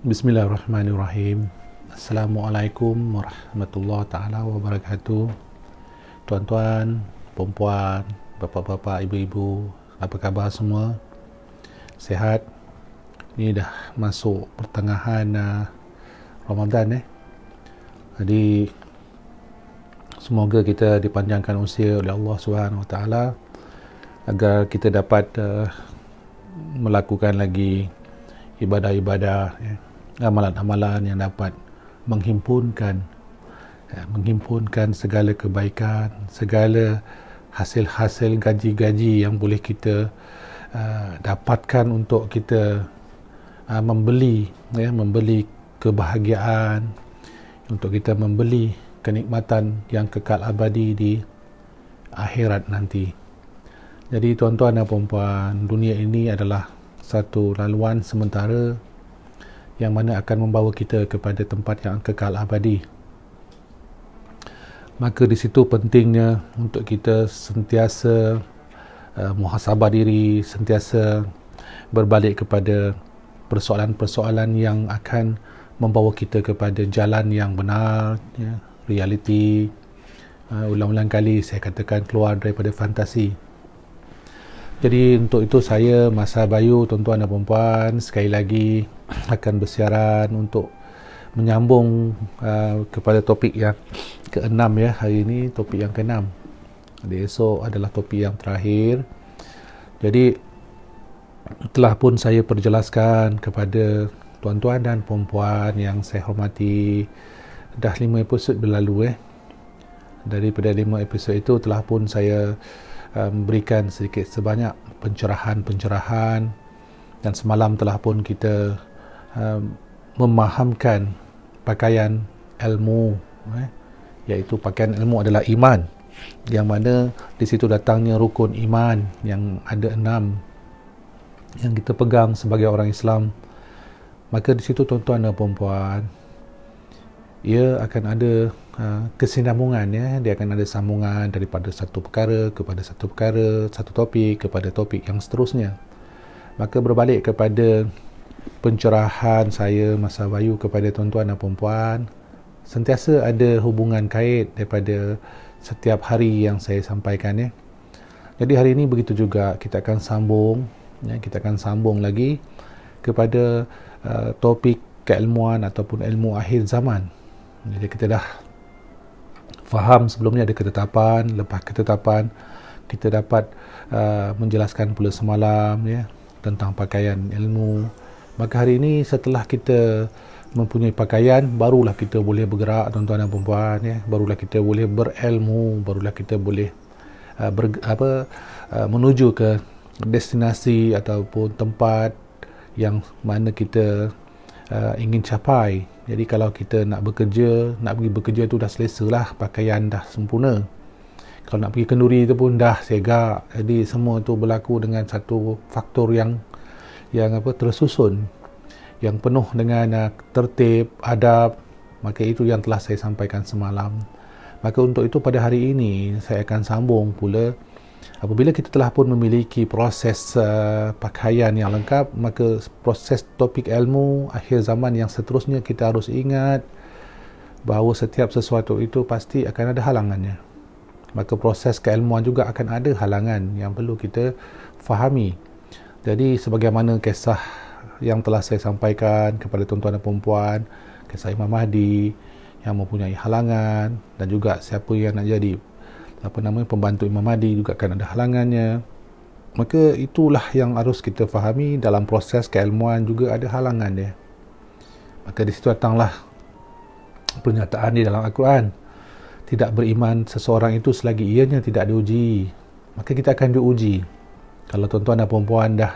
Bismillahirrahmanirrahim. Assalamualaikum warahmatullahi taala wabarakatuh. Tuan-tuan, perempuan, bapa-bapa, ibu-ibu, apa khabar semua? Sihat? Ni dah masuk pertengahan Ramadan Jadi semoga kita dipanjangkan usia oleh Allah Subhanahu Wa Taala agar kita dapat melakukan lagi ibadah-ibadah, amalan-amalan yang dapat menghimpunkan segala kebaikan, segala hasil-hasil gaji-gaji yang boleh kita dapatkan untuk kita membeli kebahagiaan, untuk kita membeli kenikmatan yang kekal abadi di akhirat nanti. Jadi tuan-tuan dan puan-puan, dunia ini adalah satu laluan sementara yang mana akan membawa kita kepada tempat yang kekal abadi. Maka di situ pentingnya untuk kita sentiasa muhasabah diri, sentiasa berbalik kepada persoalan-persoalan yang akan membawa kita kepada jalan yang benar, realiti. Ulang-ulang kali saya katakan, keluar daripada fantasi. Jadi untuk itu saya, Masa Bayu, tuan-tuan dan puan-puan, sekali lagi akan bersiaran untuk menyambung kepada topik yang ke-6 hari ini, topik yang ke-6. Jadi esok adalah topik yang terakhir. Jadi telah pun saya perjelaskan kepada tuan-tuan dan puan-puan yang saya hormati, dah 5 episod berlalu Daripada 5 episod itu telah pun saya memberikan sedikit sebanyak pencerahan, dan semalam telah pun kita memahamkan pakaian ilmu, iaitu pakaian ilmu adalah iman, yang mana di situ datangnya rukun iman yang ada 6 yang kita pegang sebagai orang Islam. Maka di situ tuan-tuan dan puan-puan, ia akan ada kesinambungan, dia akan ada sambungan daripada satu perkara kepada satu perkara, satu topik kepada topik yang seterusnya. Maka berbalik kepada pencerahan saya, Masa Bayu, kepada tuan-tuan dan puan-puan, sentiasa ada hubungan kait daripada setiap hari yang saya sampaikan. Jadi hari ini begitu juga, kita akan sambung lagi kepada topik keilmuan ataupun ilmu akhir zaman. Jadi kita dah faham sebelumnya ada ketetapan, lepas ketetapan kita dapat menjelaskan pula semalam tentang pakaian ilmu. Maka hari ini setelah kita mempunyai pakaian, barulah kita boleh bergerak, tuan-tuan dan puan-puan, barulah kita boleh berilmu, barulah kita boleh menuju ke destinasi ataupun tempat yang mana kita ingin capai. Jadi kalau kita nak pergi bekerja tu dah selesa lah, pakaian dah sempurna. Kalau nak pergi kenduri tu pun dah segak. Jadi semua tu berlaku dengan satu faktor yang tersusun, yang penuh dengan tertib, adab. Maka itu yang telah saya sampaikan semalam. Maka untuk itu pada hari ini saya akan sambung pula. Apabila kita telah pun memiliki proses pakaian yang lengkap, maka proses topik ilmu akhir zaman yang seterusnya kita harus ingat bahawa setiap sesuatu itu pasti akan ada halangannya. Maka proses keilmuan juga akan ada halangan yang perlu kita fahami. Jadi sebagaimana kisah yang telah saya sampaikan kepada tuan-tuan dan puan-puan, kisah Imam Mahdi yang mempunyai halangan, dan juga siapa yang nak jadi pembantu Imam Mahdi juga akan ada halangannya. Maka itulah yang harus kita fahami, dalam proses keilmuan juga ada halangan dia. Maka di situ datanglah pernyataan di dalam Al-Quran, tidak beriman seseorang itu selagi ianya tidak diuji. Maka kita akan diuji. Kalau tuan-tuan dan puan-puan dah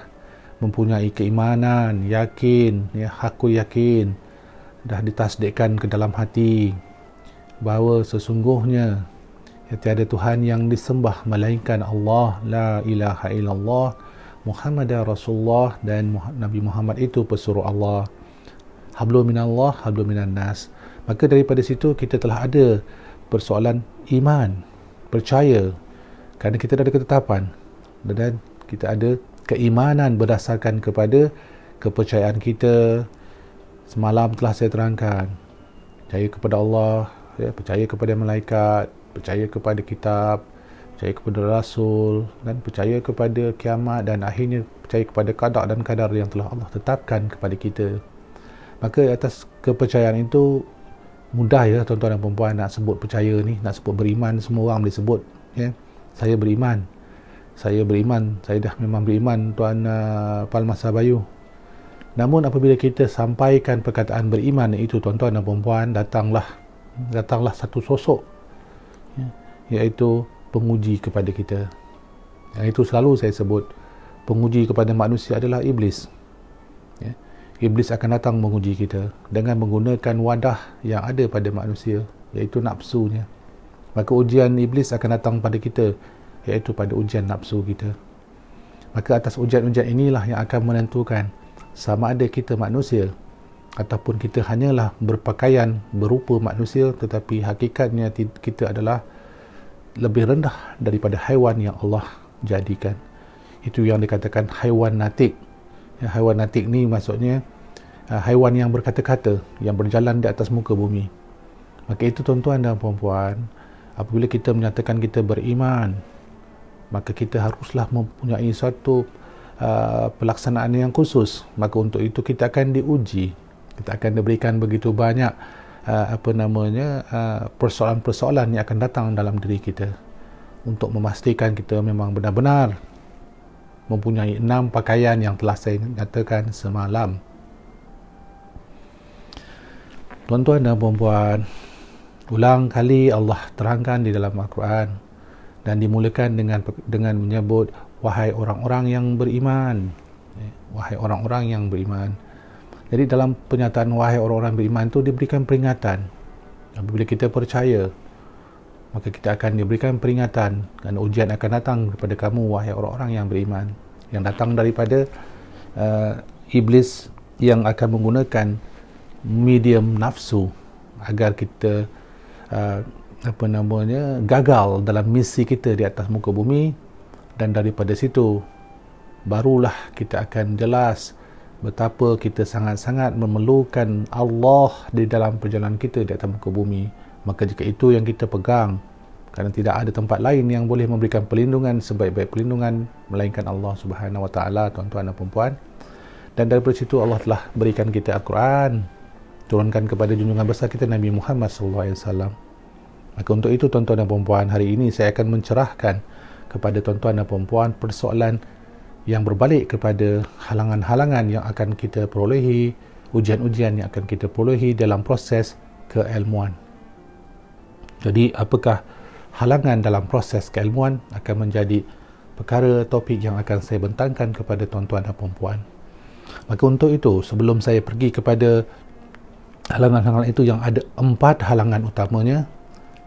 mempunyai keimanan, yakin, aku yakin, dah ditasdikkan ke dalam hati bahawa sesungguhnya tiada Tuhan yang disembah melainkan Allah, la ilaha illallah, Muhammadar Rasulullah, dan Nabi Muhammad itu pesuruh Allah, hablum minallah, hablum minan nas. Maka daripada situ kita telah ada persoalan iman, percaya, kerana kita ada ketetapan, dan kita ada keimanan berdasarkan kepada kepercayaan kita Semalam telah saya terangkan, percaya kepada Allah, ya, percaya kepada malaikat, percaya kepada kitab, percaya kepada Rasul, dan percaya kepada kiamat, dan akhirnya percaya kepada qada dan qadar yang telah Allah tetapkan kepada kita. Maka atas kepercayaan itu, mudah ya tuan-tuan dan puan-puan nak sebut percaya ni, nak sebut beriman, semua orang boleh sebut, ya. Saya beriman, saya dah memang beriman, Tuan Palmasa Bayu. Namun apabila kita sampaikan perkataan beriman itu, tuan-tuan dan puan-puan, datanglah satu sosok, ya, iaitu penguji kepada kita. Yang itu selalu saya sebut, penguji kepada manusia adalah iblis, ya. Iblis akan datang menguji kita dengan menggunakan wadah yang ada pada manusia, iaitu nafsunya. Maka ujian iblis akan datang pada kita, iaitu pada ujian nafsu kita. Maka atas ujian-ujian inilah yang akan menentukan sama ada kita manusia ataupun kita hanyalah berpakaian berupa manusia, tetapi hakikatnya kita adalah lebih rendah daripada haiwan yang Allah jadikan. Itu yang dikatakan haiwan natik. Ya, haiwan natik ni maksudnya haiwan yang berkata-kata, yang berjalan di atas muka bumi. Maka itu tuan-tuan dan puan-puan, apabila kita menyatakan kita beriman, maka kita haruslah mempunyai suatu pelaksanaan yang khusus. Maka untuk itu kita akan diuji, kita akan diberikan begitu banyak persoalan-persoalan yang akan datang dalam diri kita untuk memastikan kita memang benar-benar mempunyai 6 pakaian yang telah saya nyatakan semalam. Tuan-tuan dan puan-puan, ulang kali Allah terangkan di dalam Al-Quran dan dimulakan dengan menyebut wahai orang-orang yang beriman. Wahai orang-orang yang beriman. Jadi dalam pernyataan wahai orang-orang beriman itu diberikan peringatan. Apabila kita percaya, maka kita akan diberikan peringatan dan ujian akan datang kepada kamu wahai orang-orang yang beriman, yang datang daripada iblis yang akan menggunakan medium nafsu agar kita gagal dalam misi kita di atas muka bumi. Dan daripada situ barulah kita akan jelas betapa kita sangat-sangat memerlukan Allah di dalam perjalanan kita di atas muka bumi. Maka jika itu yang kita pegang, kerana tidak ada tempat lain yang boleh memberikan perlindungan sebaik-baik perlindungan melainkan Allah Subhanahu Wa Taala, tuan-tuan dan puan-puan. Dan daripada situ Allah telah berikan kita Al-Quran, turunkan kepada junjungan besar kita Nabi Muhammad SAW. Maka untuk itu tuan-tuan dan puan-puan, hari ini saya akan mencerahkan kepada tuan-tuan dan puan-puan persoalan yang berbalik kepada halangan-halangan yang akan kita perolehi, ujian-ujian yang akan kita perolehi dalam proses keilmuan. Jadi apakah halangan dalam proses keilmuan akan menjadi perkara topik yang akan saya bentangkan kepada tuan-tuan dan puan-puan. Maka untuk itu, sebelum saya pergi kepada halangan-halangan itu yang ada 4 halangan utamanya,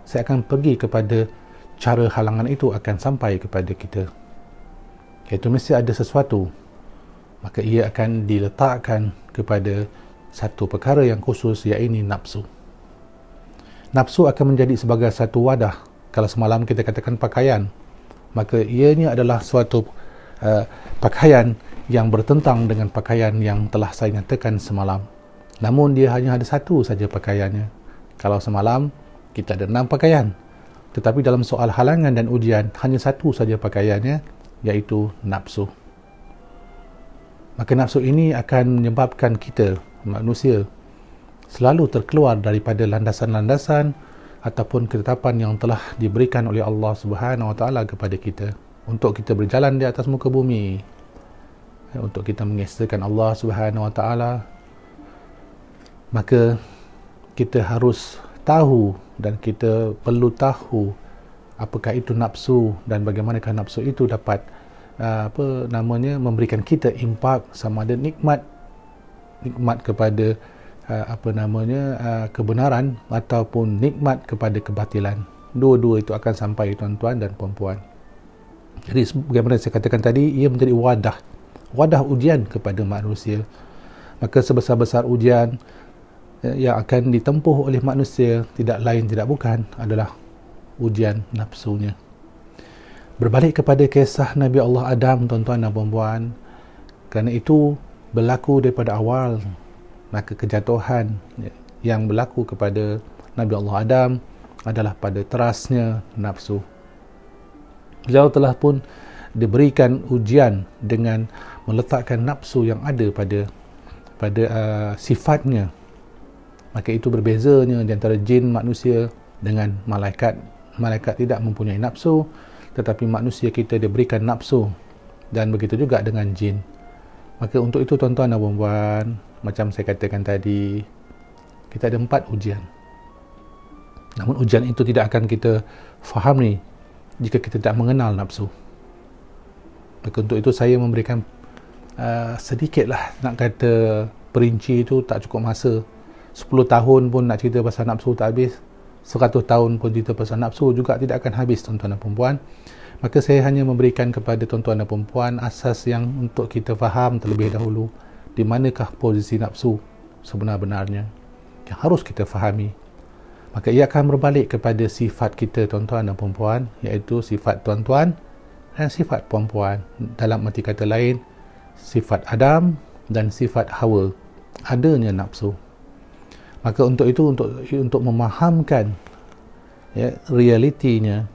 saya akan pergi kepada cara halangan itu akan sampai kepada kita. Iaitu mesti ada sesuatu, maka ia akan diletakkan kepada satu perkara yang khusus, iaitu nafsu. Nafsu akan menjadi sebagai satu wadah. Kalau semalam kita katakan pakaian, maka ianya adalah suatu pakaian yang bertentang dengan pakaian yang telah saya nyatakan semalam. Namun dia hanya ada satu saja pakaiannya. Kalau semalam kita ada 6 pakaian, tetapi dalam soal halangan dan ujian hanya satu saja pakaiannya, iaitu nafsu. Maka nafsu ini akan menyebabkan kita manusia selalu terkeluar daripada landasan-landasan ataupun ketetapan yang telah diberikan oleh Allah Subhanahu Wa Taala kepada kita untuk kita berjalan di atas muka bumi, untuk kita mengesahkan Allah Subhanahu Wa Taala. Maka kita harus tahu dan kita perlu tahu apakah itu nafsu dan bagaimanakah nafsu itu dapat memberikan kita impak, sama ada nikmat kepada kebenaran ataupun nikmat kepada kebatilan. Dua-dua itu akan sampai, tuan-tuan dan puan-puan. Jadi bagaimana saya katakan tadi, ia menjadi wadah ujian kepada manusia. Maka sebesar-besar ujian yang akan ditempuh oleh manusia tidak lain tidak bukan adalah ujian nafsunya. Berbalik kepada kisah Nabi Allah Adam, tuan-tuan dan puan-puan, kerana itu berlaku daripada awal. maka kejatuhan yang berlaku kepada Nabi Allah Adam adalah pada terasnya nafsu. Beliau telah pun diberikan ujian dengan meletakkan nafsu yang ada pada sifatnya. Maka itu berbezanya di antara jin manusia dengan malaikat. Malaikat tidak mempunyai nafsu, tetapi manusia kita diberikan nafsu, dan begitu juga dengan jin. Maka untuk itu tuan-tuan dan puan-puan, macam saya katakan tadi, kita ada 4 ujian. Namun ujian itu tidak akan kita fahami jika kita tak mengenal nafsu. Maka untuk itu saya memberikan sedikitlah, nak kata perinci itu tak cukup masa. 10 tahun pun nak cerita pasal nafsu tak habis. 100 tahun pun cerita pasal nafsu juga tidak akan habis, tuan-tuan dan puan-puan. Maka saya hanya memberikan kepada tuan-tuan dan puan-puan asas yang untuk kita faham terlebih dahulu di manakah posisi nafsu sebenar-benarnya yang harus kita fahami. Maka ia akan berbalik kepada sifat kita, tuan-tuan dan puan-puan, iaitu sifat tuan-tuan dan sifat puan-puan. Dalam arti kata lain, sifat Adam dan sifat Hawa, adanya nafsu. Maka untuk itu, untuk memahamkan realitinya,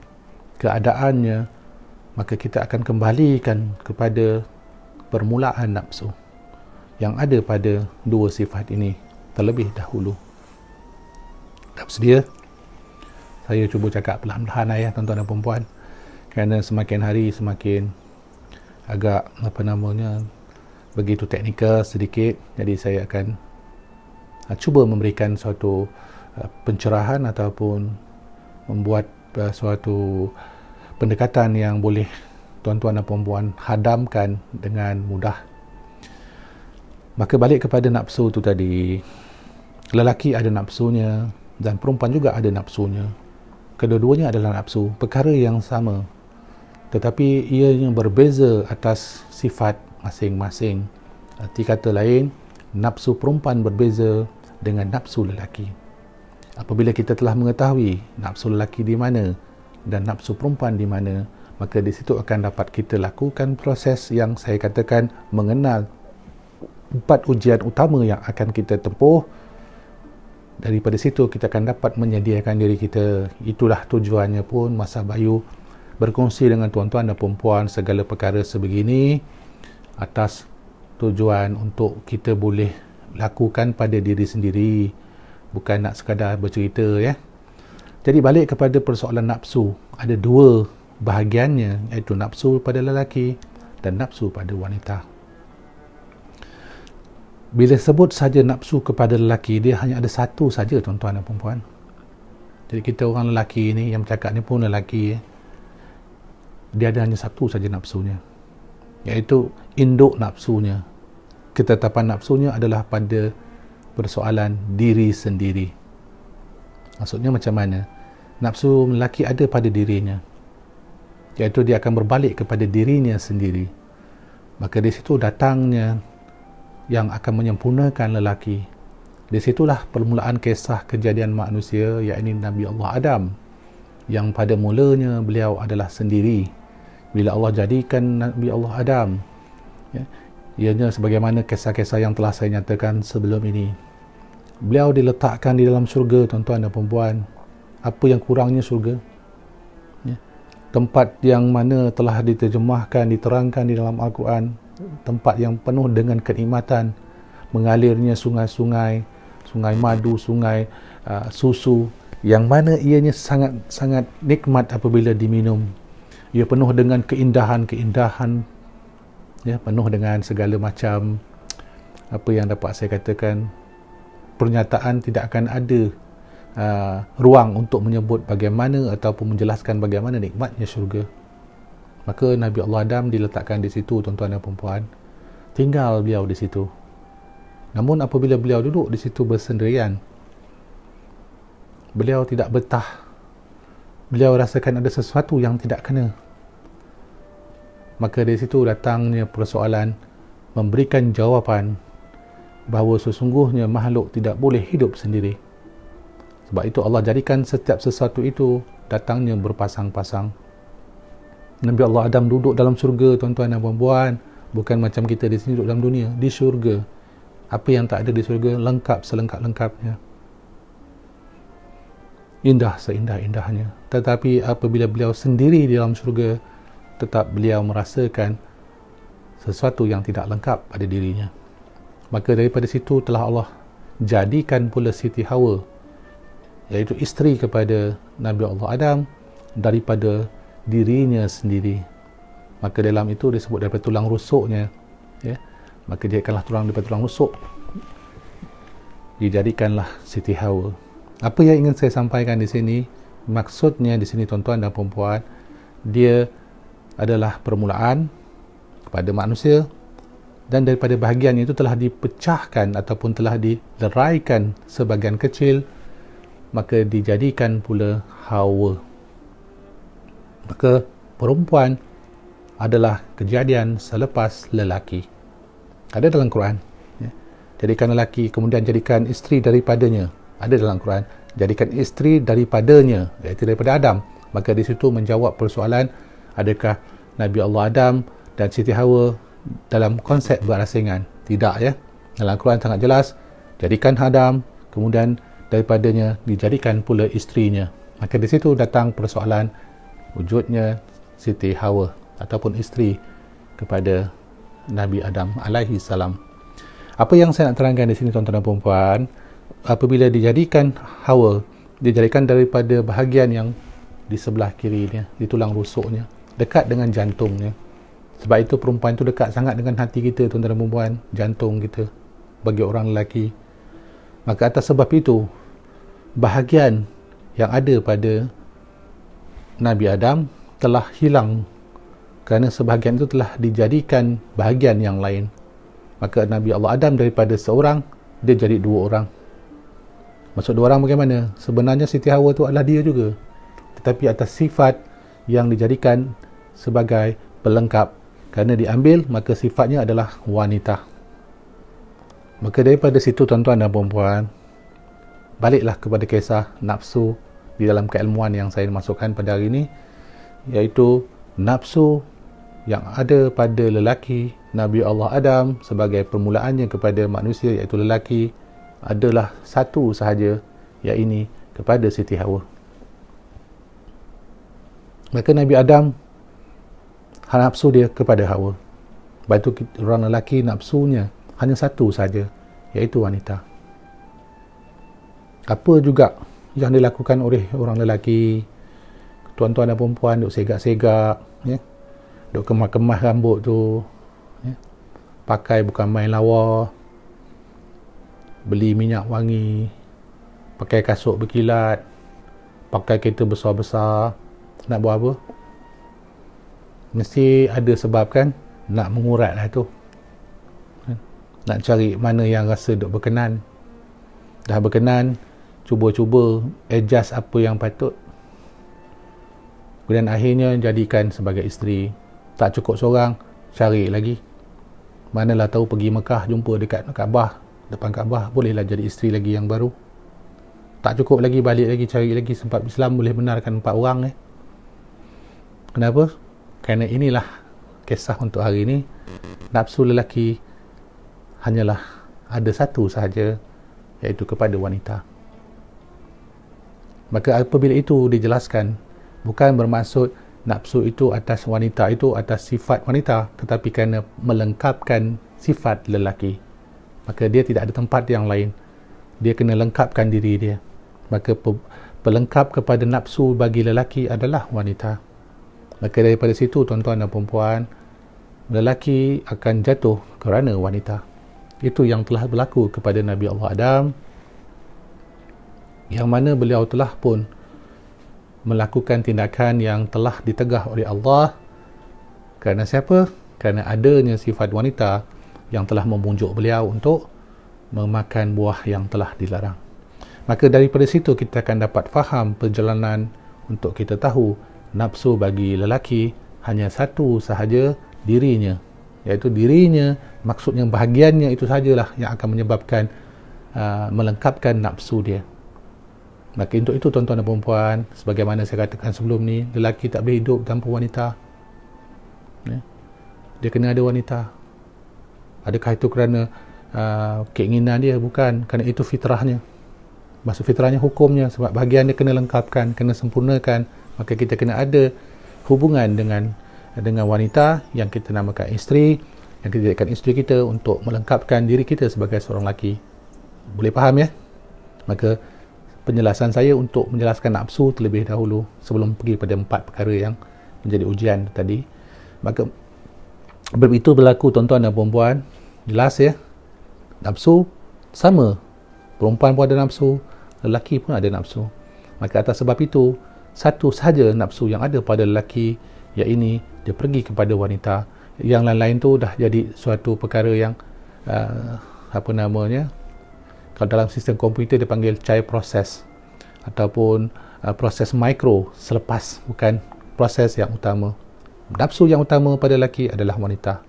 keadaannya, maka kita akan kembalikan kepada permulaan nafsu yang ada pada 2 sifat ini terlebih dahulu. Tak bersedia? Saya cuba cakap perlahan-lahan ya, tuan-tuan dan puan-puan, kerana semakin hari semakin agak begitu teknikal sedikit. Jadi saya akan cuba memberikan suatu pencerahan ataupun membuat suatu pendekatan yang boleh tuan-tuan dan puan-puan hadamkan dengan mudah. Maka balik kepada nafsu tu tadi, lelaki ada nafsunya dan perempuan juga ada nafsunya. Kedua-duanya adalah nafsu, perkara yang sama, tetapi ianya berbeza atas sifat masing-masing. Arti kata lain, nafsu perempuan berbeza dengan nafsu lelaki. Apabila kita telah mengetahui nafsu lelaki di mana dan nafsu perempuan di mana, maka di situ akan dapat kita lakukan proses yang saya katakan mengenal 4 ujian utama yang akan kita tempuh. Daripada situ kita akan dapat menyediakan diri kita. Itulah tujuannya pun Masa Bayu berkongsi dengan tuan-tuan dan puan-puan segala perkara sebegini, atas tujuan untuk kita boleh lakukan pada diri sendiri, bukan nak sekadar bercerita ya. Jadi balik kepada persoalan nafsu, ada 2 bahagiannya, iaitu nafsu pada lelaki dan nafsu pada wanita. Bila sebut saja nafsu kepada lelaki, dia hanya ada satu saja, tuan-tuan dan puan-puan. Jadi kita orang lelaki ni, yang bercakap ni pun lelaki, dia ada hanya satu saja nafsunya, iaitu induk nafsunya. Ketetapan nafsunya adalah pada persoalan diri sendiri. Maksudnya macam mana? Nafsu lelaki ada pada dirinya, iaitu dia akan berbalik kepada dirinya sendiri. Maka di situ datangnya yang akan menyempurnakan lelaki. Di situlah permulaan kisah kejadian manusia, iaitu Nabi Allah Adam, yang pada mulanya beliau adalah sendiri. Bila Allah jadikan Nabi Allah Adam, ianya sebagaimana kisah-kisah yang telah saya nyatakan sebelum ini, beliau diletakkan di dalam syurga, tuan-tuan dan puan-puan. Apa yang kurangnya syurga? Tempat yang mana telah diterjemahkan, diterangkan di dalam Al-Quran, tempat yang penuh dengan kenikmatan, mengalirnya sungai-sungai, sungai madu, sungai susu, yang mana ianya sangat nikmat apabila diminum. Ia penuh dengan keindahan-keindahan, penuh dengan segala macam, apa yang dapat saya katakan, pernyataan tidak akan ada ruang untuk menyebut bagaimana ataupun menjelaskan bagaimana nikmatnya syurga. Maka Nabi Allah Adam diletakkan di situ, tuan-tuan dan puan-puan. Tinggal beliau di situ. Namun apabila beliau duduk di situ bersendirian, beliau tidak betah. Beliau rasakan ada sesuatu yang tidak kena. Maka dari situ datangnya persoalan memberikan jawapan bahawa sesungguhnya makhluk tidak boleh hidup sendiri. Sebab itu Allah jadikan setiap sesuatu itu datangnya berpasang-pasang. Nabi Allah Adam duduk dalam syurga, tuan-tuan dan puan-puan. Bukan macam kita di sini duduk dalam dunia. Di syurga, Apa yang tak ada di syurga lengkap selengkap-lengkapnya, indah seindah-indahnya. Tetapi apabila beliau sendiri di dalam syurga, tetap beliau merasakan sesuatu yang tidak lengkap pada dirinya. Maka daripada situ telah Allah jadikan pula Siti Hawa, iaitu isteri kepada Nabi Allah Adam, daripada dirinya sendiri. Maka dalam itu disebut daripada tulang rusuknya, ya. Maka jadikanlah tulang daripada tulang rusuk, dijadikanlah Siti Hawa. Apa yang ingin saya sampaikan di sini, maksudnya di sini tuan-tuan dan puan-puan, dia adalah permulaan kepada manusia, dan daripada bahagian itu telah dipecahkan ataupun telah dileraikan sebahagian kecil, maka dijadikan pula Hawa. Maka perempuan adalah kejadian selepas lelaki. Ada dalam Quran, ya. Jadikan lelaki, kemudian jadikan isteri daripadanya. Ada dalam Quran, jadikan isteri daripadanya, iaitu daripada Adam. Maka di situ menjawab persoalan, adakah Nabi Allah Adam dan Siti Hawa dalam konsep berasingan? Tidak, ya. Dalam Quran sangat jelas, jadikan Adam, kemudian daripadanya dijadikan pula isterinya. Maka di situ datang persoalan wujudnya Siti Hawa ataupun isteri kepada Nabi Adam alaihi salam. Apa yang saya nak terangkan di sini tuan-tuan dan puan-puan, apabila dijadikan Hawa, dijadikan daripada bahagian yang di sebelah kirinya, di tulang rusuknya, dekat dengan jantungnya. Sebab itu perempuan itu dekat sangat dengan hati kita tuan-tuan dan puan-puan, jantung kita bagi orang lelaki. Maka atas sebab itu, bahagian yang ada pada Nabi Adam telah hilang, kerana sebahagian itu telah dijadikan bahagian yang lain. Maka Nabi Allah Adam daripada seorang, dia jadi dua orang. Maksud dua orang bagaimana? Sebenarnya Siti Hawa itu adalah dia juga, tetapi atas sifat yang dijadikan sebagai pelengkap. Kerana diambil, maka sifatnya adalah wanita. Maka daripada situ tuan-tuan dan puan-puan, baliklah kepada kisah nafsu di dalam keilmuan yang saya masukkan pada hari ini, iaitu nafsu yang ada pada lelaki Nabi Allah Adam sebagai permulaannya kepada manusia, iaitu lelaki, adalah satu sahaja, iaitu kepada Siti Hawa. Maka Nabi Adam nafsu dia kepada Hawa. Lepas itu orang lelaki nafsunya hanya satu sahaja, iaitu wanita. Apa juga yang dilakukan oleh orang lelaki, tuan-tuan dan perempuan, duk segak-segak, ya, duk kemas-kemas rambut tu, ya, pakai bukan main lawa, beli minyak wangi, pakai kasut berkilat, pakai kereta besar-besar. Nak buat apa? Mesti ada sebab kan? Nak mengurat lah tu, nak cari mana yang rasa duk berkenan. Dah berkenan, cuba-cuba adjust apa yang patut, kemudian akhirnya jadikan sebagai isteri. Tak cukup seorang, cari lagi. Manalah tahu pergi Mekah, jumpa dekat Kaabah, depan Kaabah, bolehlah jadi isteri lagi yang baru. Tak cukup lagi, balik lagi, cari lagi, sebab Islam boleh benarkan 4 orang. Kenapa? Kerana inilah kisah untuk hari ini. Nafsu lelaki hanyalah ada satu sahaja, iaitu kepada wanita. Maka apabila itu dijelaskan, bukan bermaksud nafsu itu atas wanita, itu atas sifat wanita, tetapi kerana melengkapkan sifat lelaki. Maka dia tidak ada tempat yang lain, dia kena lengkapkan diri dia. Maka pelengkap kepada nafsu bagi lelaki adalah wanita. Maka daripada situ tuan-tuan dan perempuan, lelaki akan jatuh kerana wanita. Itu yang telah berlaku kepada Nabi Allah Adam, yang mana beliau telah pun melakukan tindakan yang telah ditegah oleh Allah. Kerana siapa? Kerana adanya sifat wanita yang telah memunjuk beliau untuk memakan buah yang telah dilarang. Maka daripada situ kita akan dapat faham perjalanan untuk kita tahu nafsu bagi lelaki hanya satu sahaja, dirinya. Iaitu dirinya, maksudnya bahagiannya itu sahajalah yang akan menyebabkan melengkapkan nafsu dia. Maka untuk itu tuan-tuan dan perempuan, sebagaimana saya katakan sebelum ni, lelaki tak boleh hidup tanpa wanita, ya. Dia kena ada wanita. Adakah itu kerana keinginan dia, bukan, kerana itu fitrahnya. Maksud fitrahnya hukumnya, sebab bahagian dia kena lengkapkan, kena sempurnakan. Maka kita kena ada hubungan dengan wanita yang kita namakan isteri, yang kita jadikan isteri kita untuk melengkapkan diri kita sebagai seorang lelaki. Boleh faham ya? Maka penjelasan saya untuk menjelaskan nafsu terlebih dahulu sebelum pergi pada 4 perkara yang menjadi ujian tadi. Maka begitu berlaku tuan-tuan dan puan-puan, jelas ya, nafsu sama, perempuan pun ada nafsu, lelaki pun ada nafsu. Maka atas sebab itu, satu sahaja nafsu yang ada pada lelaki, iaitu dia pergi kepada wanita. Yang lain-lain tu dah jadi suatu perkara yang kalau dalam sistem komputer dia panggil child process ataupun proses mikro selepas, bukan proses yang utama. Nafsu yang utama pada lelaki adalah wanita.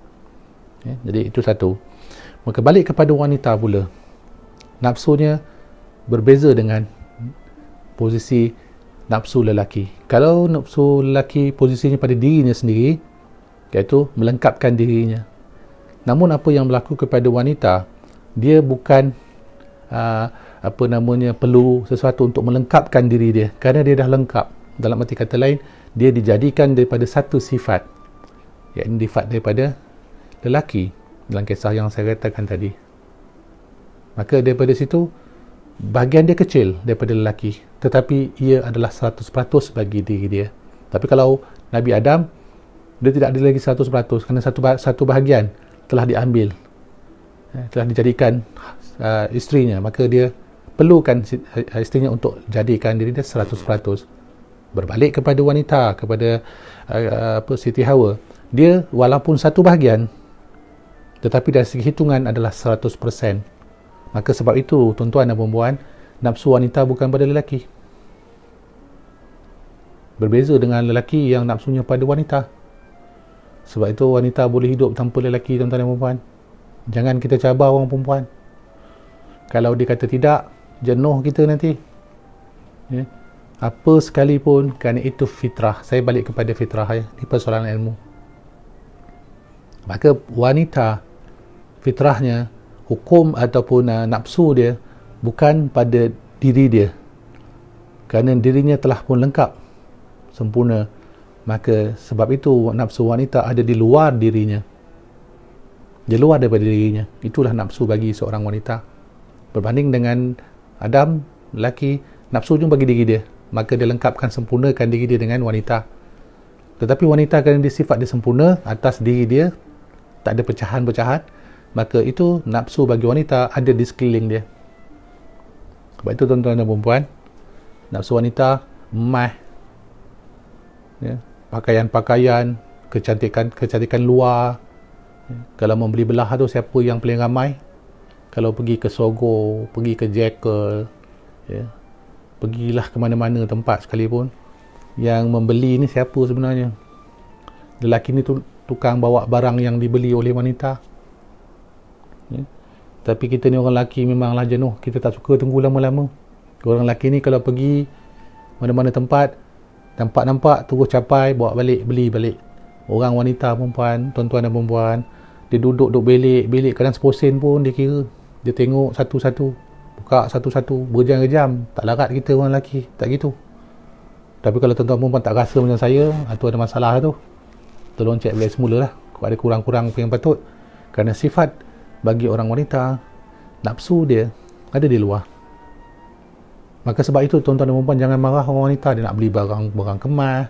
Jadi itu satu. Maka balik kepada wanita pula, nafsunya berbeza dengan posisi nafsu lelaki. Kalau nafsu lelaki posisinya pada dirinya sendiri, iaitu melengkapkan dirinya. Namun apa yang berlaku kepada wanita, dia bukan perlu sesuatu untuk melengkapkan diri dia, kerana dia dah lengkap. Dalam arti kata lain, dia dijadikan daripada satu sifat, iaitu sifat daripada lelaki dalam kisah yang saya katakan tadi. Maka daripada situ, bahagian dia kecil daripada lelaki, tetapi ia adalah 100% bagi diri dia. Tapi kalau Nabi Adam, dia tidak ada lagi 100%, kerana satu bahagian telah diambil, telah dijadikan isterinya. Maka dia perlukan isterinya untuk jadikan diri dia 100%. Berbalik kepada wanita, kepada Siti Hawa, dia walaupun satu bahagian, tetapi dari segi hitungan adalah 100%. Maka sebab itu, tuan-tuan dan puan-puan, nafsu wanita bukan pada lelaki. Berbeza dengan lelaki yang nafsunya pada wanita. Sebab itu wanita boleh hidup tanpa lelaki, tuan-tuan dan puan-puan. Jangan kita cabar orang perempuan. Kalau dia kata tidak, jenuh kita nanti. Apa sekalipun, kerana itu fitrah. Saya balik kepada fitrah ya. Ini persoalan ilmu. Maka wanita, fitrahnya, hukum ataupun nafsu dia bukan pada diri dia, kerana dirinya telah pun lengkap, sempurna. Maka sebab itu nafsu wanita ada di luar dirinya, di luar daripada dirinya. Itulah nafsu bagi seorang wanita. Berbanding dengan Adam, lelaki, nafsu cuma bagi diri dia, maka dia lengkapkan, sempurnakan diri dia dengan wanita. Tetapi wanita kerana dia sifat dia sempurna atas diri dia, tak ada pecahan-pecahan, maka itu nafsu bagi wanita ada di sekeliling dia. Sebab itu tuan-tuan dan puan-puan, nafsu wanita emas, pakaian-pakaian, kecantikan luar. Kalau membeli belah tu, siapa yang paling ramai? Kalau pergi ke Sogo, pergi ke Jekyll, pergilah ke mana-mana tempat sekalipun, yang membeli ni siapa sebenarnya? Lelaki ni tukang bawa barang yang dibeli oleh wanita. Tapi kita ni orang lelaki memanglah jenuh, kita tak suka tunggu lama-lama. Orang lelaki ni kalau pergi mana-mana tempat, nampak terus capai, bawa balik, beli balik. Orang wanita, perempuan, tuan-tuan dan perempuan, dia duduk belik kadang 10 sen pun dia kira. Dia tengok satu-satu, buka satu-satu, berjam-jam. Tak larat kita orang lelaki, tak gitu. Tapi kalau tuan-tuan perempuan tak rasa macam saya, atau ada masalah tu, tolong cek balik semula lah. Kalau ada kurang-kurang yang patut. Kerana sifat bagi orang wanita, nafsu dia ada di luar. Maka sebab itu tuan-tuan dan perempuan jangan marah orang wanita. Dia nak beli barang kemas,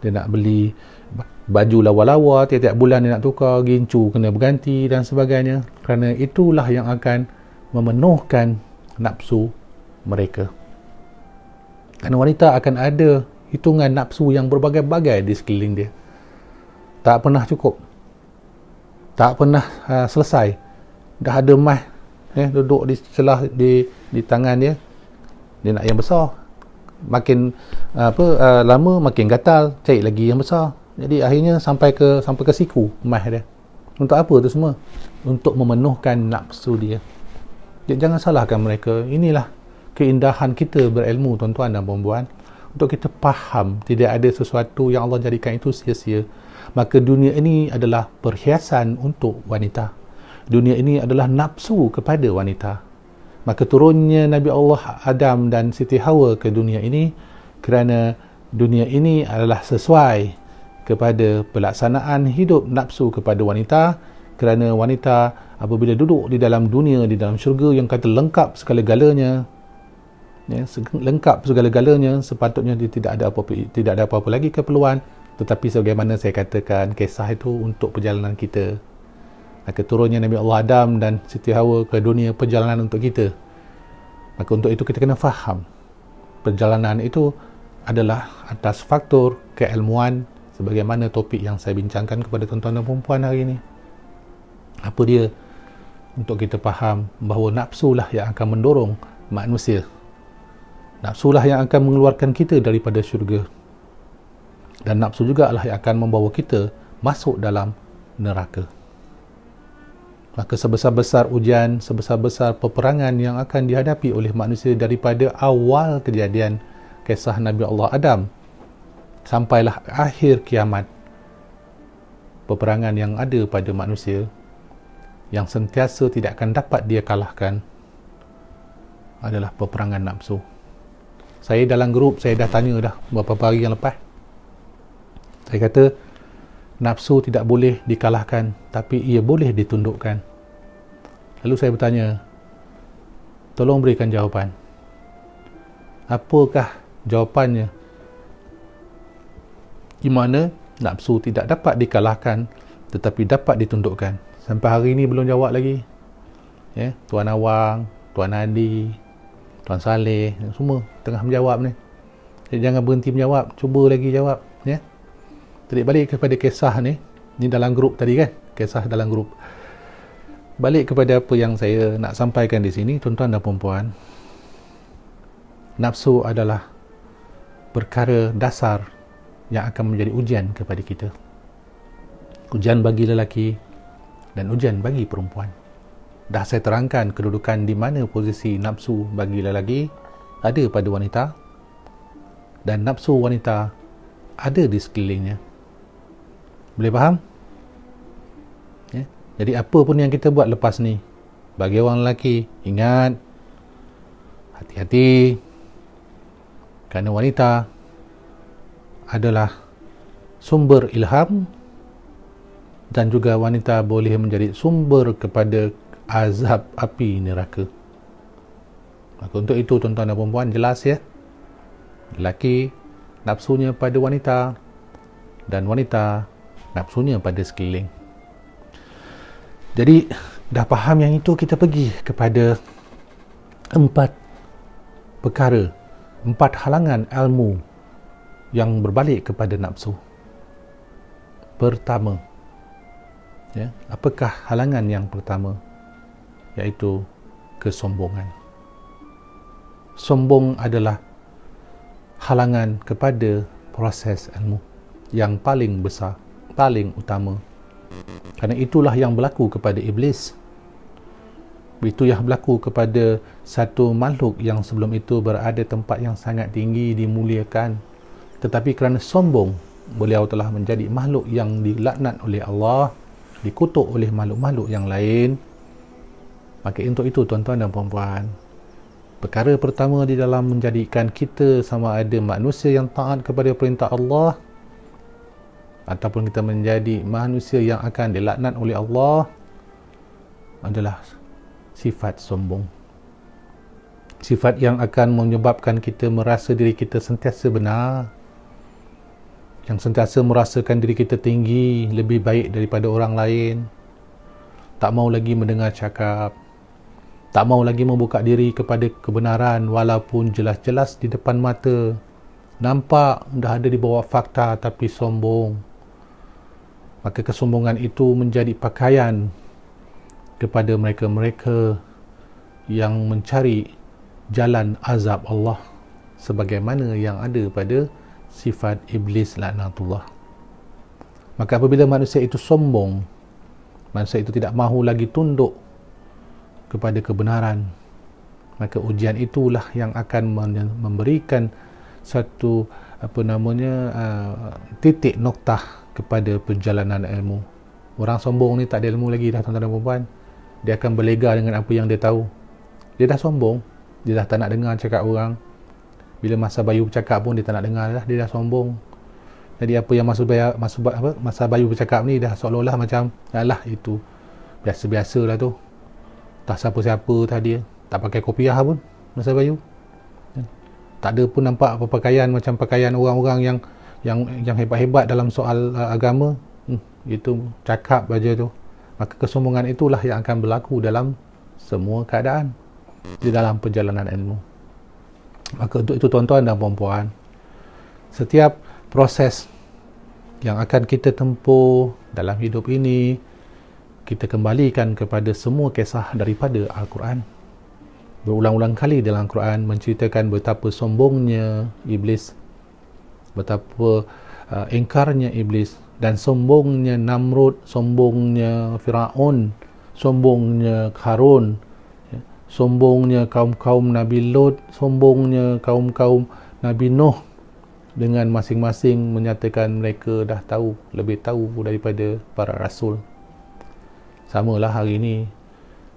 dia nak beli baju lawa-lawa, tiap-tiap bulan dia nak tukar, gincu kena berganti dan sebagainya. Kerana itulah yang akan memenuhkan nafsu mereka. Kerana wanita akan ada hitungan nafsu yang berbagai-bagai di sekeliling dia. Tak pernah cukup, tak pernah selesai. Dah ada emas duduk di celah di tangan dia, dia nak yang besar. Makin lama makin gatal, cari lagi yang besar. Jadi akhirnya sampai ke siku emas dia. Untuk apa tu semua? Untuk memenuhkan nafsu dia. Jangan salahkan mereka. Inilah keindahan kita berilmu, tuan-tuan dan puan-puan. Untuk kita faham tidak ada sesuatu yang Allah jadikan itu sia-sia. Maka dunia ini adalah perhiasan untuk wanita. dunia ini adalah nafsu kepada wanita. Maka turunnya Nabi Allah Adam dan Siti Hawa ke dunia ini kerana dunia ini adalah sesuai kepada pelaksanaan hidup nafsu kepada wanita, kerana wanita apabila duduk di dalam dunia, di dalam syurga yang kata lengkap segala-galanya, lengkap segala-galanya, sepatutnya dia tidak ada apa-apa lagi keperluan. Tetapi sebagaimana saya katakan, kisah itu untuk perjalanan kita. Maka turunnya Nabi Allah Adam dan Siti Hawa ke dunia perjalanan untuk kita. Maka untuk itu kita kena faham perjalanan itu adalah atas faktor keilmuan, sebagaimana topik yang saya bincangkan kepada tuan-tuan dan puan-puan hari ini. Apa dia? Untuk kita faham bahawa nafsulah yang akan mendorong manusia. Nafsulah yang akan mengeluarkan kita daripada syurga. Dan nafsu juga lah yang akan membawa kita masuk dalam neraka. Maka sebesar-besar ujian, sebesar-besar peperangan yang akan dihadapi oleh manusia daripada awal kejadian kisah Nabi Allah Adam sampailah akhir kiamat, peperangan yang ada pada manusia yang sentiasa tidak akan dapat dia kalahkan adalah peperangan nafsu. Saya dalam grup, saya dah tanya dah beberapa hari yang lepas. Saya kata, nafsu tidak boleh dikalahkan, tapi ia boleh ditundukkan. Lalu saya bertanya, tolong berikan jawapan. Apakah jawapannya? Di mana nafsu tidak dapat dikalahkan, tetapi dapat ditundukkan. Sampai hari ini belum jawab lagi. Tuan Awang, Tuan Adi, Tuan Saleh, semua tengah menjawab ni. Jadi jangan berhenti menjawab, cuba lagi jawab. Terik balik kepada kisah ni dalam grup tadi kan, kisah dalam grup. Balik kepada apa yang saya nak sampaikan di sini, tuan-tuan dan puan-puan. Nafsu adalah perkara dasar yang akan menjadi ujian kepada kita. Ujian bagi lelaki dan ujian bagi perempuan. Dah saya terangkan kedudukan di mana posisi nafsu bagi lelaki ada pada wanita, dan nafsu wanita ada di sekelilingnya. Boleh faham? Jadi apa pun yang kita buat lepas ni, bagi orang lelaki, ingat, hati-hati, kerana wanita adalah sumber ilham, dan juga wanita boleh menjadi sumber kepada azab api neraka. Maka untuk itu tuan-tuan dan puan-puan, jelas ya, lelaki nafsunya pada wanita dan wanita nafsunya pada sekeliling. Jadi dah faham yang itu, kita pergi kepada 4 perkara, 4 halangan ilmu yang berbalik kepada nafsu. Pertama, apakah halangan yang pertama? Iaitu kesombongan. Sombong adalah halangan kepada proses ilmu yang paling besar, paling utama. Kerana itulah yang berlaku kepada iblis. Itu yang berlaku kepada satu makhluk yang sebelum itu berada tempat yang sangat tinggi, dimuliakan. Tetapi kerana sombong, beliau telah menjadi makhluk yang dilaknat oleh Allah, dikutuk oleh makhluk-makhluk yang lain. Maka untuk itu tuan-tuan dan puan-puan, perkara pertama di dalam menjadikan kita sama ada manusia yang taat kepada perintah Allah ataupun kita menjadi manusia yang akan dilaknat oleh Allah adalah sifat sombong. Sifat yang akan menyebabkan kita merasa diri kita sentiasa benar, yang sentiasa merasakan diri kita tinggi, lebih baik daripada orang lain, tak mau lagi mendengar cakap, tak mau lagi membuka diri kepada kebenaran walaupun jelas-jelas di depan mata nampak dah ada di bawah fakta, tapi sombong. Maka kesombongan itu menjadi pakaian kepada mereka-mereka yang mencari jalan azab Allah, sebagaimana yang ada pada sifat iblis laknatullah. Maka apabila manusia itu sombong, manusia itu tidak mahu lagi tunduk kepada kebenaran, maka ujian itulah yang akan memberikan satu titik noktah kepada perjalanan ilmu. Orang sombong ni tak ada ilmu lagi dah, tuan-tuan dan puan-puan. dia akan berlega dengan apa yang dia tahu. Dia dah sombong, dia dah tak nak dengar cakap orang. Bila Masa Bayu bercakap pun dia tak nak dengar dah, dia dah sombong. Jadi apa yang Masa Bayu bercakap ni dah seolah-olah macam alah itu biasa-biasa lah tu, tak siapa-siapa tadi, tak pakai kopiah pun Masa Bayu, tak ada pun nampak pakaian macam pakaian orang-orang yang hebat-hebat dalam soal agama. Itu cakap aja tu. Maka kesombongan itulah yang akan berlaku dalam semua keadaan di dalam perjalanan ilmu. Maka untuk itu tuan-tuan dan puan-puan, setiap proses yang akan kita tempuh dalam hidup ini, kita kembalikan kepada semua kisah daripada Al-Quran. Berulang-ulang kali dalam Al-Quran menceritakan betapa sombongnya iblis, betapa ingkarnya iblis, dan sombongnya Namrud, sombongnya Firaun, sombongnya Harun, sombongnya kaum-kaum Nabi Lut, sombongnya kaum-kaum Nabi Nuh, dengan masing-masing menyatakan mereka dah tahu, lebih tahu daripada para rasul. Samalah hari ini,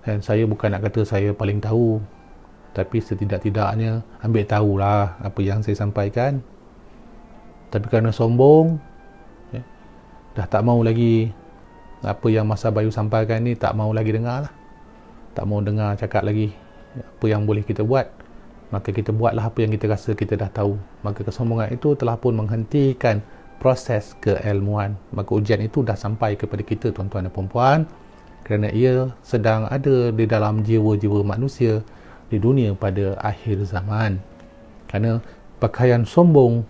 dan saya bukan nak kata saya paling tahu, tapi setidak-tidaknya ambil tahulah apa yang saya sampaikan. Tapi kerana sombong, dah tak mau lagi apa yang Masa Bayu sampaikan ni, tak mau lagi dengar lah, tak mau dengar cakap lagi apa yang boleh kita buat. Maka kita buatlah apa yang kita rasa kita dah tahu. Maka kesombongan itu telah pun menghentikan proses keilmuan. Maka ujian itu dah sampai kepada kita tuan-tuan dan puan-puan, kerana ia sedang ada di dalam jiwa-jiwa manusia di dunia pada akhir zaman. Kerana pakaian sombong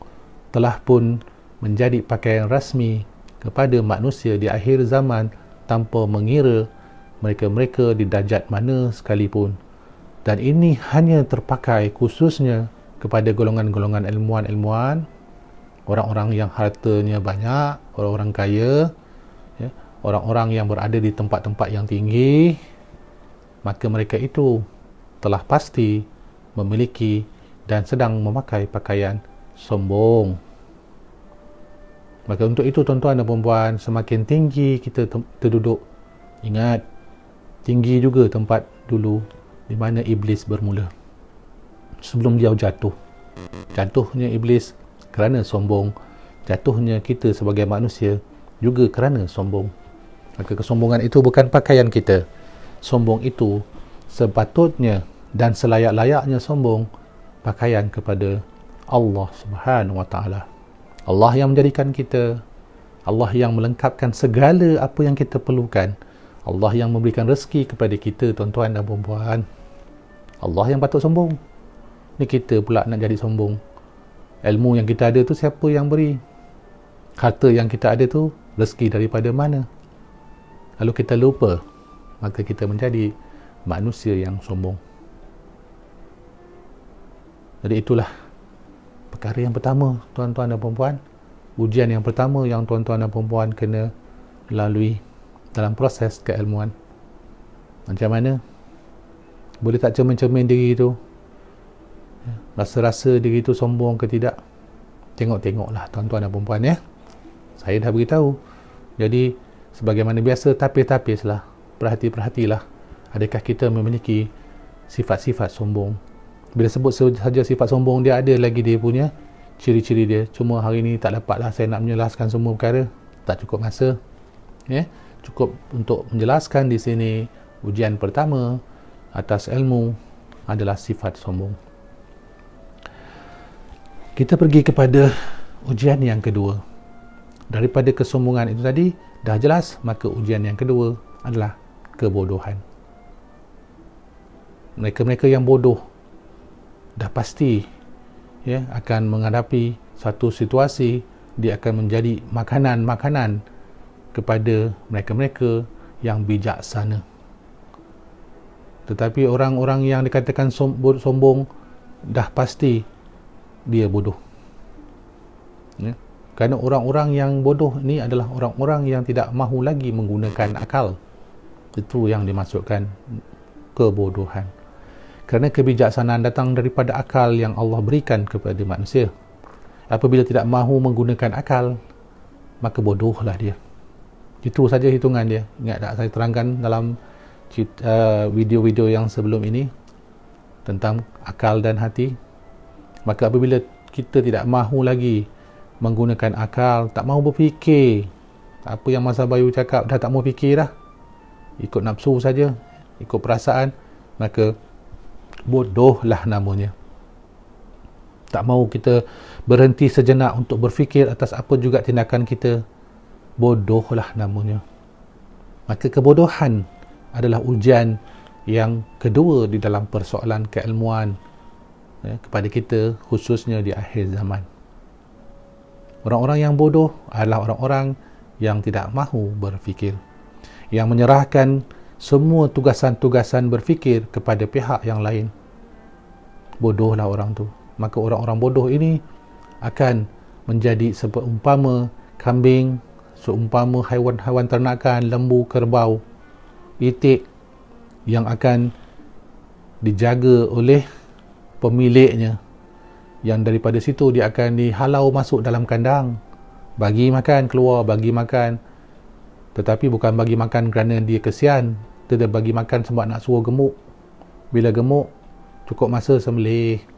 telah pun menjadi pakaian rasmi kepada manusia di akhir zaman, tanpa mengira mereka-mereka di darjat mana sekalipun. Dan ini hanya terpakai khususnya kepada golongan-golongan ilmuwan-ilmuwan, orang-orang yang hartanya banyak, orang-orang kaya, orang-orang yang berada di tempat-tempat yang tinggi. Maka mereka itu telah pasti memiliki dan sedang memakai pakaian sombong. Maka untuk itu tuan-tuan dan puan-puan, semakin tinggi kita terduduk, ingat, tinggi juga tempat dulu di mana iblis bermula, sebelum dia jatuh. Jatuhnya iblis kerana sombong, jatuhnya kita sebagai manusia juga kerana sombong. Maka kesombongan itu bukan pakaian kita. Sombong itu sepatutnya dan selayak-layaknya sombong pakaian kepada Allah Subhanahu Wa Taala. Allah yang menjadikan kita, Allah yang melengkapkan segala apa yang kita perlukan, Allah yang memberikan rezeki kepada kita tuan-tuan dan puan-puan. Allah yang patut sombong. Ni kita pula nak jadi sombong. Ilmu yang kita ada tu siapa yang beri? Harta yang kita ada tu rezeki daripada mana? Lalu kita lupa, maka kita menjadi manusia yang sombong. Jadi itulah perkara yang pertama tuan-tuan dan puan-puan, ujian yang pertama yang tuan-tuan dan puan-puan kena lalui dalam proses keilmuan. Macam mana? Boleh tak cermin-cermin diri tu? Rasa-rasa diri tu sombong ke tidak? Tengok-tengoklah tuan-tuan dan puan-puan ya. Saya dah beritahu. Jadi sebagaimana biasa, tapis-tapislah, perhati-perhatilah, adakah kita memiliki sifat-sifat sombong. Bila sebut saja sifat sombong, dia ada lagi dia punya ciri-ciri dia. Cuma hari ini tak dapatlah saya nak menjelaskan semua perkara, tak cukup masa ya. Cukup untuk menjelaskan di sini ujian pertama atas ilmu adalah sifat sombong. Kita pergi kepada ujian yang kedua. Daripada kesombongan itu tadi dah jelas, maka ujian yang kedua adalah kebodohan. Mereka-mereka yang bodoh dah pasti ya akan menghadapi satu situasi, dia akan menjadi makanan-makanan kepada mereka-mereka yang bijaksana. Tetapi orang-orang yang dikatakan sombong dah pasti dia bodoh ya. Kerana orang-orang yang bodoh ni adalah orang-orang yang tidak mahu lagi menggunakan akal. Itu yang dimaksudkan kebodohan. Kerana kebijaksanaan datang daripada akal yang Allah berikan kepada manusia. Apabila tidak mahu menggunakan akal, maka bodohlah dia. Itu saja hitungan dia. Ingat tak saya terangkan dalam video-video yang sebelum ini tentang akal dan hati, maka apabila kita tidak mahu lagi menggunakan akal, tak mahu berfikir, apa yang Masa Bayu cakap dah tak mahu fikir dah, ikut nafsu saja, ikut perasaan, maka bodohlah namanya. Tak mahu kita berhenti sejenak untuk berfikir atas apa juga tindakan kita, bodohlah namanya. Maka kebodohan adalah ujian yang kedua di dalam persoalan keilmuan kepada kita, khususnya di akhir zaman. Orang-orang yang bodoh adalah orang-orang yang tidak mahu berfikir, yang menyerahkan semua tugasan-tugasan berfikir kepada pihak yang lain. Bodohlah orang tu. Maka orang-orang bodoh ini akan menjadi seumpama kambing, seumpama haiwan-haiwan ternakan, lembu, kerbau, itik yang akan dijaga oleh pemiliknya, yang daripada situ dia akan dihalau masuk dalam kandang, bagi makan, keluar bagi makan, tetapi bukan bagi makan kerana dia kesian, dia bagi makan sebab nak suruh gemuk. Bila gemuk, cukup masa sembelih.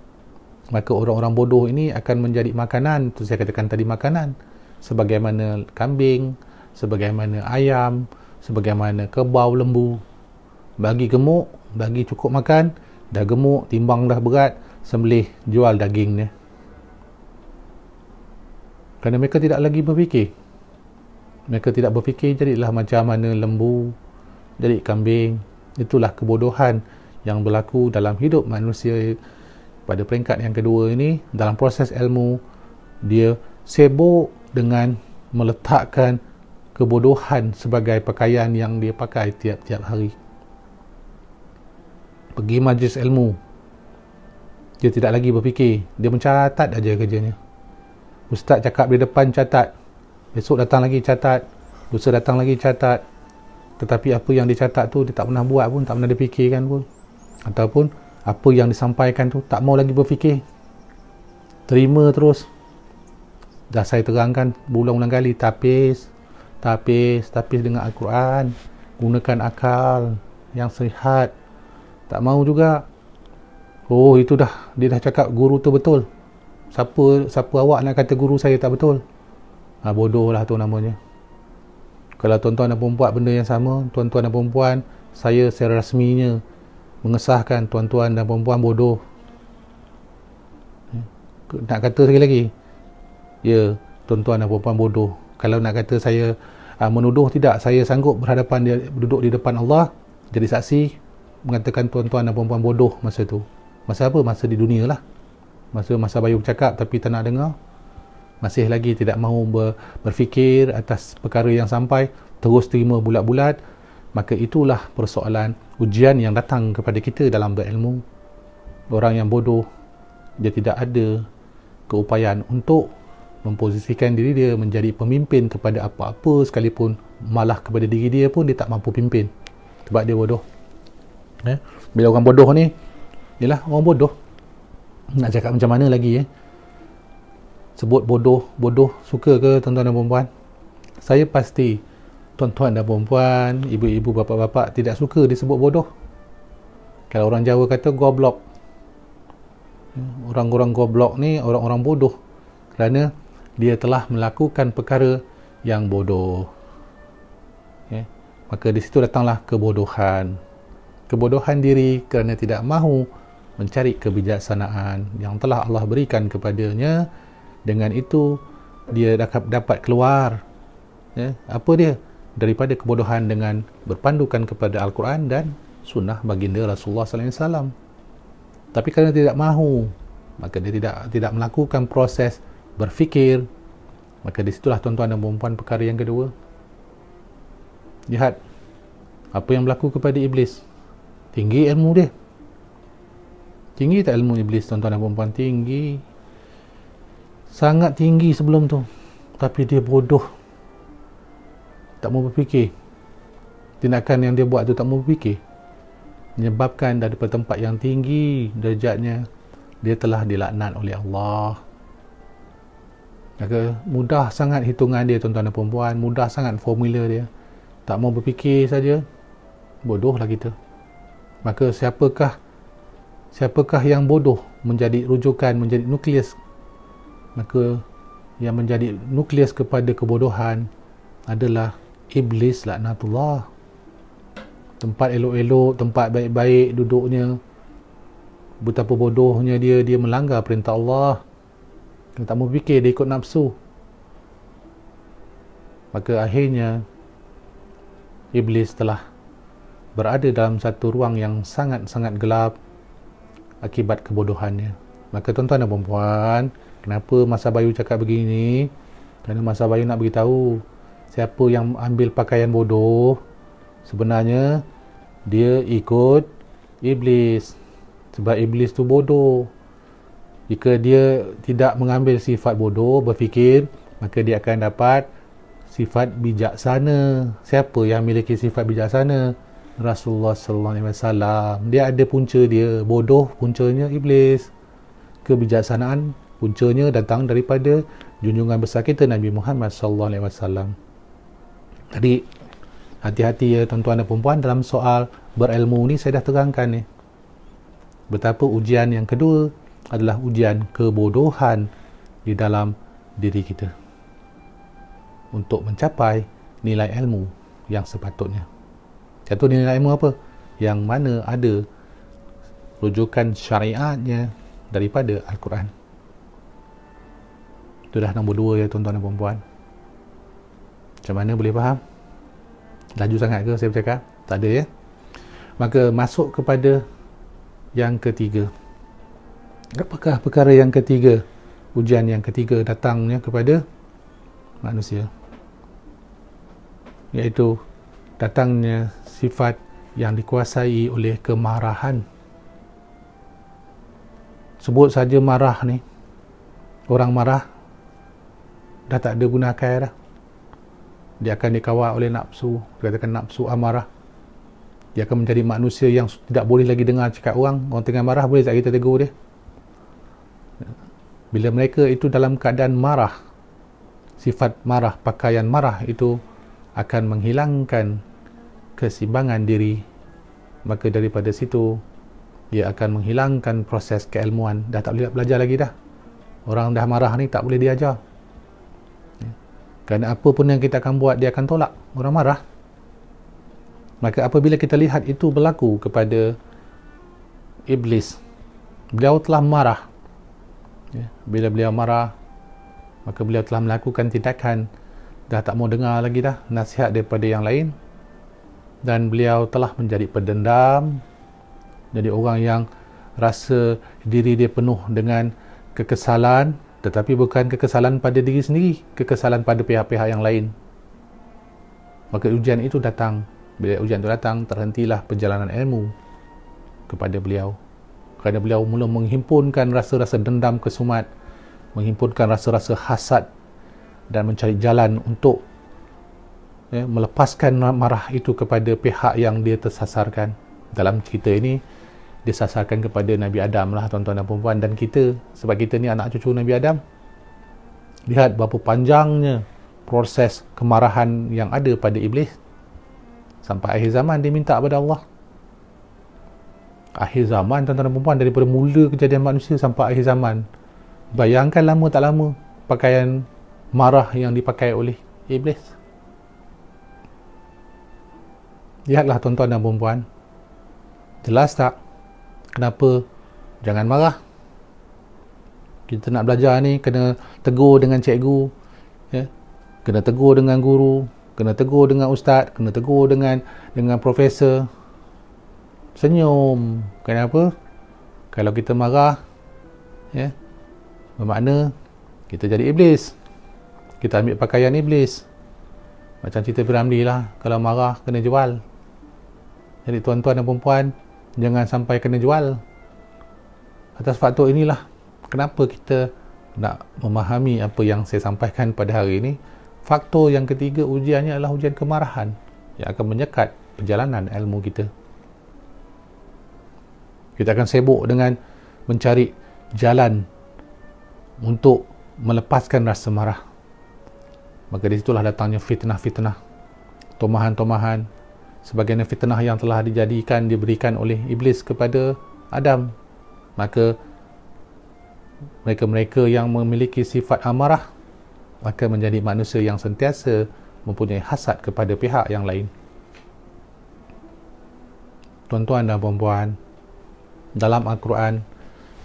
Maka orang-orang bodoh ini akan menjadi makanan, tu saya katakan tadi, makanan sebagaimana kambing, sebagaimana ayam, sebagaimana kerbau, lembu. Bagi gemuk, bagi cukup makan, dah gemuk, timbang dah berat, sembelih, jual dagingnya. Kerana mereka tidak lagi berfikir. Mereka tidak berfikir, jadilah macam mana lembu, jadi kambing. Itulah kebodohan yang berlaku dalam hidup manusia. Pada peringkat yang kedua ini, dalam proses ilmu, dia sibuk dengan meletakkan kebodohan sebagai pakaian yang dia pakai tiap-tiap hari. Pergi majlis ilmu, dia tidak lagi berfikir, dia mencatat aja kerjanya. Ustaz cakap di depan, catat. Besok datang lagi, catat. Lusa datang lagi, catat. Tetapi apa yang dicatat tu dia tak pernah buat pun, tak pernah dipikirkan pun. Ataupun apa yang disampaikan tu tak mau lagi berfikir, terima terus. Dah saya terangkan berulang-ulang kali, tapis dengan Al-Quran, gunakan akal yang sihat. Tak mau juga. Oh, itu dah, dia dah cakap guru tu betul. Siapa awak nak kata guru saya tak betul? Bodoh lah tu namanya. Kalau tuan-tuan dan puan buat benda yang sama, tuan-tuan dan puan, saya secara rasminya mengesahkan tuan-tuan dan puan bodoh. Nak kata sekali lagi, ya, tuan-tuan dan puan bodoh. Kalau nak kata saya menuduh, tidak, saya sanggup duduk di depan Allah jadi saksi mengatakan tuan-tuan dan puan bodoh masa tu. Masa apa? Masa di dunia lah. Masa Bayu bercakap tapi tak nak dengar, masih lagi tidak mahu berfikir atas perkara yang sampai, terus terima bulat-bulat. Maka itulah persoalan ujian yang datang kepada kita dalam berilmu. Orang yang bodoh, dia tidak ada keupayaan untuk memposisikan diri dia menjadi pemimpin kepada apa-apa sekalipun, malah kepada diri dia pun dia tak mampu pimpin sebab dia bodoh. Bila orang bodoh ni, yelah orang bodoh, nak cakap macam mana lagi sebut bodoh suka ke tuan-tuan dan puan-puan? Saya pasti tuan-tuan dan puan-puan, ibu-ibu, bapa-bapa tidak suka disebut bodoh. Kalau orang Jawa kata goblok, orang-orang goblok ni orang-orang bodoh kerana dia telah melakukan perkara yang bodoh. Maka di situ datanglah kebodohan diri kerana tidak mahu mencari kebijaksanaan yang telah Allah berikan kepadanya. Dengan itu dia dapat keluar apa dia daripada kebodohan dengan berpandukan kepada Al-Quran dan sunnah baginda Rasulullah sallallahu alaihi wasallam. Tapi kerana tidak mahu, maka dia tidak melakukan proses berfikir. Maka di situlah tuan-tuan dan puan-puan perkara yang kedua. Lihat apa yang berlaku kepada iblis. Tinggi ilmu dia. Tinggi tak ilmu iblis tuan-tuan dan puan-puan? Tinggi. Sangat tinggi sebelum tu. Tapi dia bodoh. Tak mau berfikir. Tindakan yang dia buat tu tak mau berfikir. Menyebabkan daripada tempat yang tinggi derajatnya, dia telah dilaknat oleh Allah. Maka mudah sangat hitungan dia tuan-tuan dan puan-puan. Mudah sangat formula dia. Tak mau berfikir saja, bodohlah kita. Maka siapakah yang bodoh menjadi rujukan, menjadi nukleus? Maka yang menjadi nukleus kepada kebodohan adalah iblis laknatullah. Tempat elok-elok, tempat baik-baik duduknya, betapa bodohnya dia melanggar perintah Allah. Dia tak mau fikir, dia ikut nafsu. Maka akhirnya iblis telah berada dalam satu ruang yang sangat-sangat gelap akibat kebodohannya. Maka tuan-tuan dan puan-puan, kenapa Masa Bayu cakap begini? Kerana Masa Bayu nak beritahu siapa yang ambil pakaian bodoh, sebenarnya dia ikut iblis. Sebab iblis tu bodoh. Jika dia tidak mengambil sifat bodoh, berfikir, maka dia akan dapat sifat bijaksana. Siapa yang memiliki sifat bijaksana? Rasulullah sallallahu alaihi wasallam. Dia ada punca dia. Bodoh puncanya iblis. Kebijaksanaan puncanya datang daripada junjungan besar kita Nabi Muhammad sallallahu alaihi wasallam. Jadi hati-hati ya tuan-tuan dan puan-puan, dalam soal berilmu ni saya dah terangkan ni. Betapa ujian yang kedua adalah ujian kebodohan di dalam diri kita untuk mencapai nilai ilmu yang sepatutnya. Satu nilai ilmu apa? Yang mana ada rujukan syariatnya daripada Al-Quran. Itu dah nombor 2 ya tuan-tuan dan puan-puan. Macam mana boleh faham? Laju sangat ke saya bercakap? Tak ada ya? Maka masuk kepada yang ketiga. Apakah perkara yang ketiga? Ujian yang ketiga datangnya kepada manusia, iaitu datangnya sifat yang dikuasai oleh kemarahan. Sebut saja marah ni, orang marah dah tak ada guna akal dah. Dia akan dikawal oleh nafsu, dikatakan nafsu amarah. Dia akan menjadi manusia yang tidak boleh lagi dengar cakap orang. Orang tengah marah boleh tak kita tegur dia? Bila mereka itu dalam keadaan marah, sifat marah, pakaian marah itu akan menghilangkan keseimbangan diri. Maka daripada situ dia akan menghilangkan proses keilmuan. Dah tak boleh belajar lagi dah. Orang dah marah ni tak boleh diajar. Kerana apa pun yang kita akan buat, dia akan tolak. Orang marah. Maka apabila kita lihat itu berlaku kepada iblis, beliau telah marah. Bila beliau marah, maka beliau telah melakukan tindakan, dah tak mau dengar lagi dah nasihat daripada yang lain, dan beliau telah menjadi pendendam, jadi orang yang rasa diri dia penuh dengan kekesalan, tetapi bukan kekesalan pada diri sendiri, kekesalan pada pihak-pihak yang lain. Maka ujian itu datang. Bila ujian itu datang, terhentilah perjalanan ilmu kepada beliau. Kerana beliau mula menghimpunkan rasa-rasa dendam kesumat, menghimpunkan rasa-rasa hasad, dan mencari jalan untuk melepaskan marah itu kepada pihak yang dia tersasarkan. Dalam cerita ini, disasarkan kepada Nabi Adam lah tuan-tuan dan puan-puan, dan kita, sebab kita ni anak cucu Nabi Adam. Lihat berapa panjangnya proses kemarahan yang ada pada iblis. Sampai akhir zaman dia minta kepada Allah. Akhir zaman tuan-tuan dan puan-puan, daripada mula kejadian manusia sampai akhir zaman. Bayangkan lama tak lama pakaian marah yang dipakai oleh iblis. Lihatlah tuan-tuan dan puan-puan. Jelas tak kenapa jangan marah? Kita nak belajar ni kena tegur dengan cikgu, ya? Kena tegur dengan guru, kena tegur dengan ustaz, kena tegur dengan profesor. Senyum. Kenapa? Kalau kita marah, ya, bermakna kita jadi iblis. Kita ambil pakaian iblis. Macam cerita Piramli lah, kalau marah kena jual. Jadi tuan-tuan dan puan-puan, jangan sampai kena jual. Atas faktor inilah kenapa kita nak memahami apa yang saya sampaikan pada hari ini. Faktor yang ketiga ujiannya adalah ujian kemarahan yang akan menyekat perjalanan ilmu kita. Kita akan sibuk dengan mencari jalan untuk melepaskan rasa marah. Maka di situlah datangnya fitnah-fitnah, tomahan-tomahan, sebagaimana fitnah yang telah diberikan oleh iblis kepada Adam. Maka mereka-mereka yang memiliki sifat amarah maka menjadi manusia yang sentiasa mempunyai hasad kepada pihak yang lain. Tuan-tuan dan puan-puan, dalam Al-Quran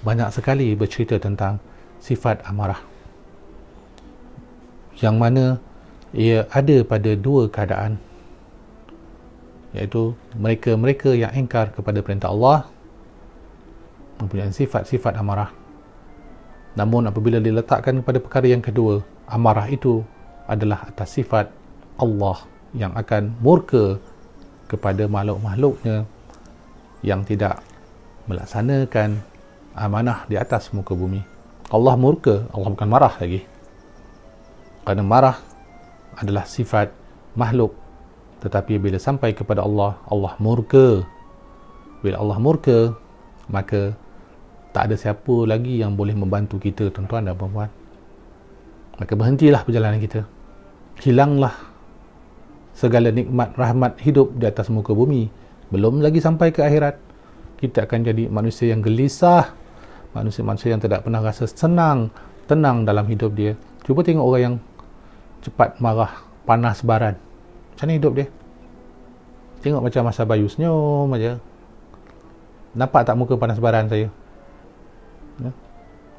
banyak sekali bercerita tentang sifat amarah, yang mana ia ada pada dua keadaan, iaitu mereka-mereka yang ingkar kepada perintah Allah mempunyai sifat-sifat amarah. Namun apabila diletakkan kepada perkara yang kedua, amarah itu adalah atas sifat Allah yang akan murka kepada makhluk-makhluknya yang tidak melaksanakan amanah di atas muka bumi. Allah murka, Allah bukan marah lagi. Kerana marah adalah sifat makhluk, tetapi bila sampai kepada Allah, Allah murka. Bila Allah murka, maka tak ada siapa lagi yang boleh membantu kita, tuan-tuan dan puan-puan. Maka berhentilah perjalanan kita. Hilanglah segala nikmat rahmat hidup di atas muka bumi. Belum lagi sampai ke akhirat, kita akan jadi manusia yang gelisah, manusia-manusia yang tidak pernah rasa senang, tenang dalam hidup dia. Cuba tengok orang yang cepat marah, panas baran. Macam mana hidup dia? Tengok macam Masa Bayu, senyum aja. Nampak tak muka panas baran saya? Ya?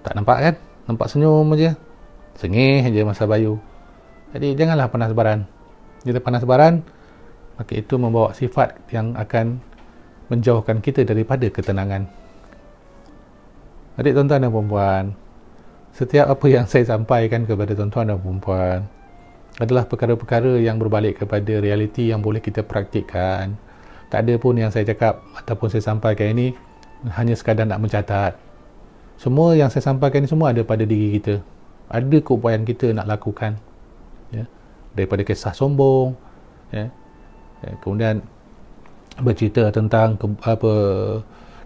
Tak nampak kan? Nampak senyum aja. Sengih aja Masa Bayu. Jadi janganlah panas baran. Bila panas baran, maka itu membawa sifat yang akan menjauhkan kita daripada ketenangan. Adik tuan-tuan dan puan-puan, setiap apa yang saya sampaikan kepada tuan-tuan dan puan-puan adalah perkara-perkara yang berbalik kepada realiti yang boleh kita praktikkan. Tak ada pun yang saya cakap ataupun saya sampaikan ini hanya sekadar nak mencatat. Semua yang saya sampaikan ini semua ada pada diri kita. Ada keupayaan kita nak lakukan. Ya. Daripada kisah sombong, ya. Kemudian bercerita tentang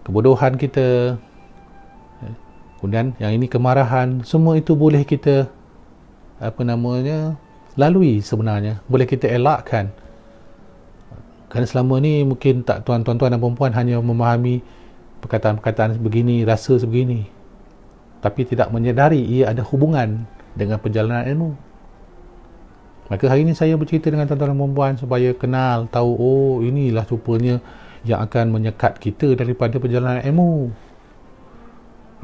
kebodohan kita, ya. Kemudian yang ini kemarahan, semua itu boleh kita lalui sebenarnya, boleh kita elakkan. Kerana selama ni mungkin tak tuan-tuan dan perempuan hanya memahami perkataan-perkataan begini, rasa sebegini, tapi tidak menyedari ia ada hubungan dengan perjalanan ilmu. Maka hari ini saya bercerita dengan tuan-tuan dan perempuan supaya kenal, tahu, oh inilah rupanya yang akan menyekat kita daripada perjalanan ilmu.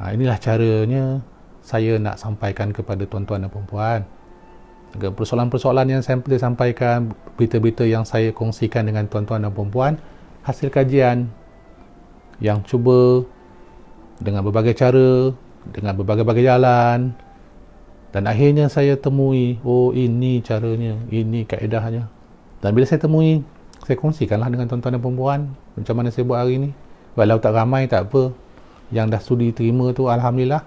Inilah caranya saya nak sampaikan kepada tuan-tuan dan perempuan. Persoalan-persoalan yang saya sampaikan, berita-berita yang saya kongsikan dengan tuan-tuan dan perempuan, hasil kajian yang cuba dengan berbagai cara, dengan berbagai-bagai jalan, dan akhirnya saya temui, oh ini caranya, ini kaedahnya. Dan bila saya temui, saya kongsikanlah dengan tuan-tuan dan perempuan macam mana saya buat hari ini. Walau tak ramai tak apa, yang dah sudi terima tu alhamdulillah.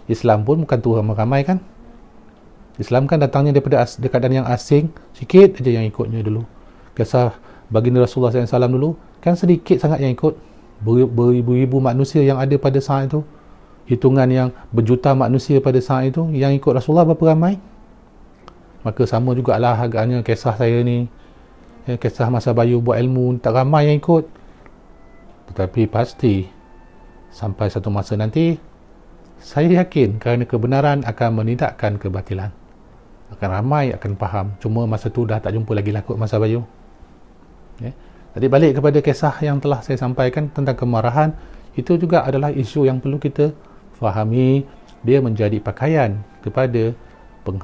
Islam pun bukan tu ramai kan. Islam kan datangnya daripada keadaan yang asing, sikit aja yang ikutnya dulu. Kisah baginda Rasulullah SAW dulu kan sedikit sangat yang ikut. Beribu-ribu manusia yang ada pada saat itu, hitungan yang berjuta manusia pada saat itu, yang ikut Rasulullah berapa ramai? Maka sama jugalah agaknya kisah saya ni, kisah Masa Bayu buat ilmu, tak ramai yang ikut. Tetapi pasti sampai satu masa nanti, saya yakin kerana kebenaran akan menidakkan kebatilan. Akan ramai akan faham. Cuma masa tu dah tak jumpa lagi lah kot Masa Bayu. Jadi balik kepada kisah yang telah saya sampaikan tentang kemarahan, itu juga adalah isu yang perlu kita fahami. Dia menjadi pakaian kepada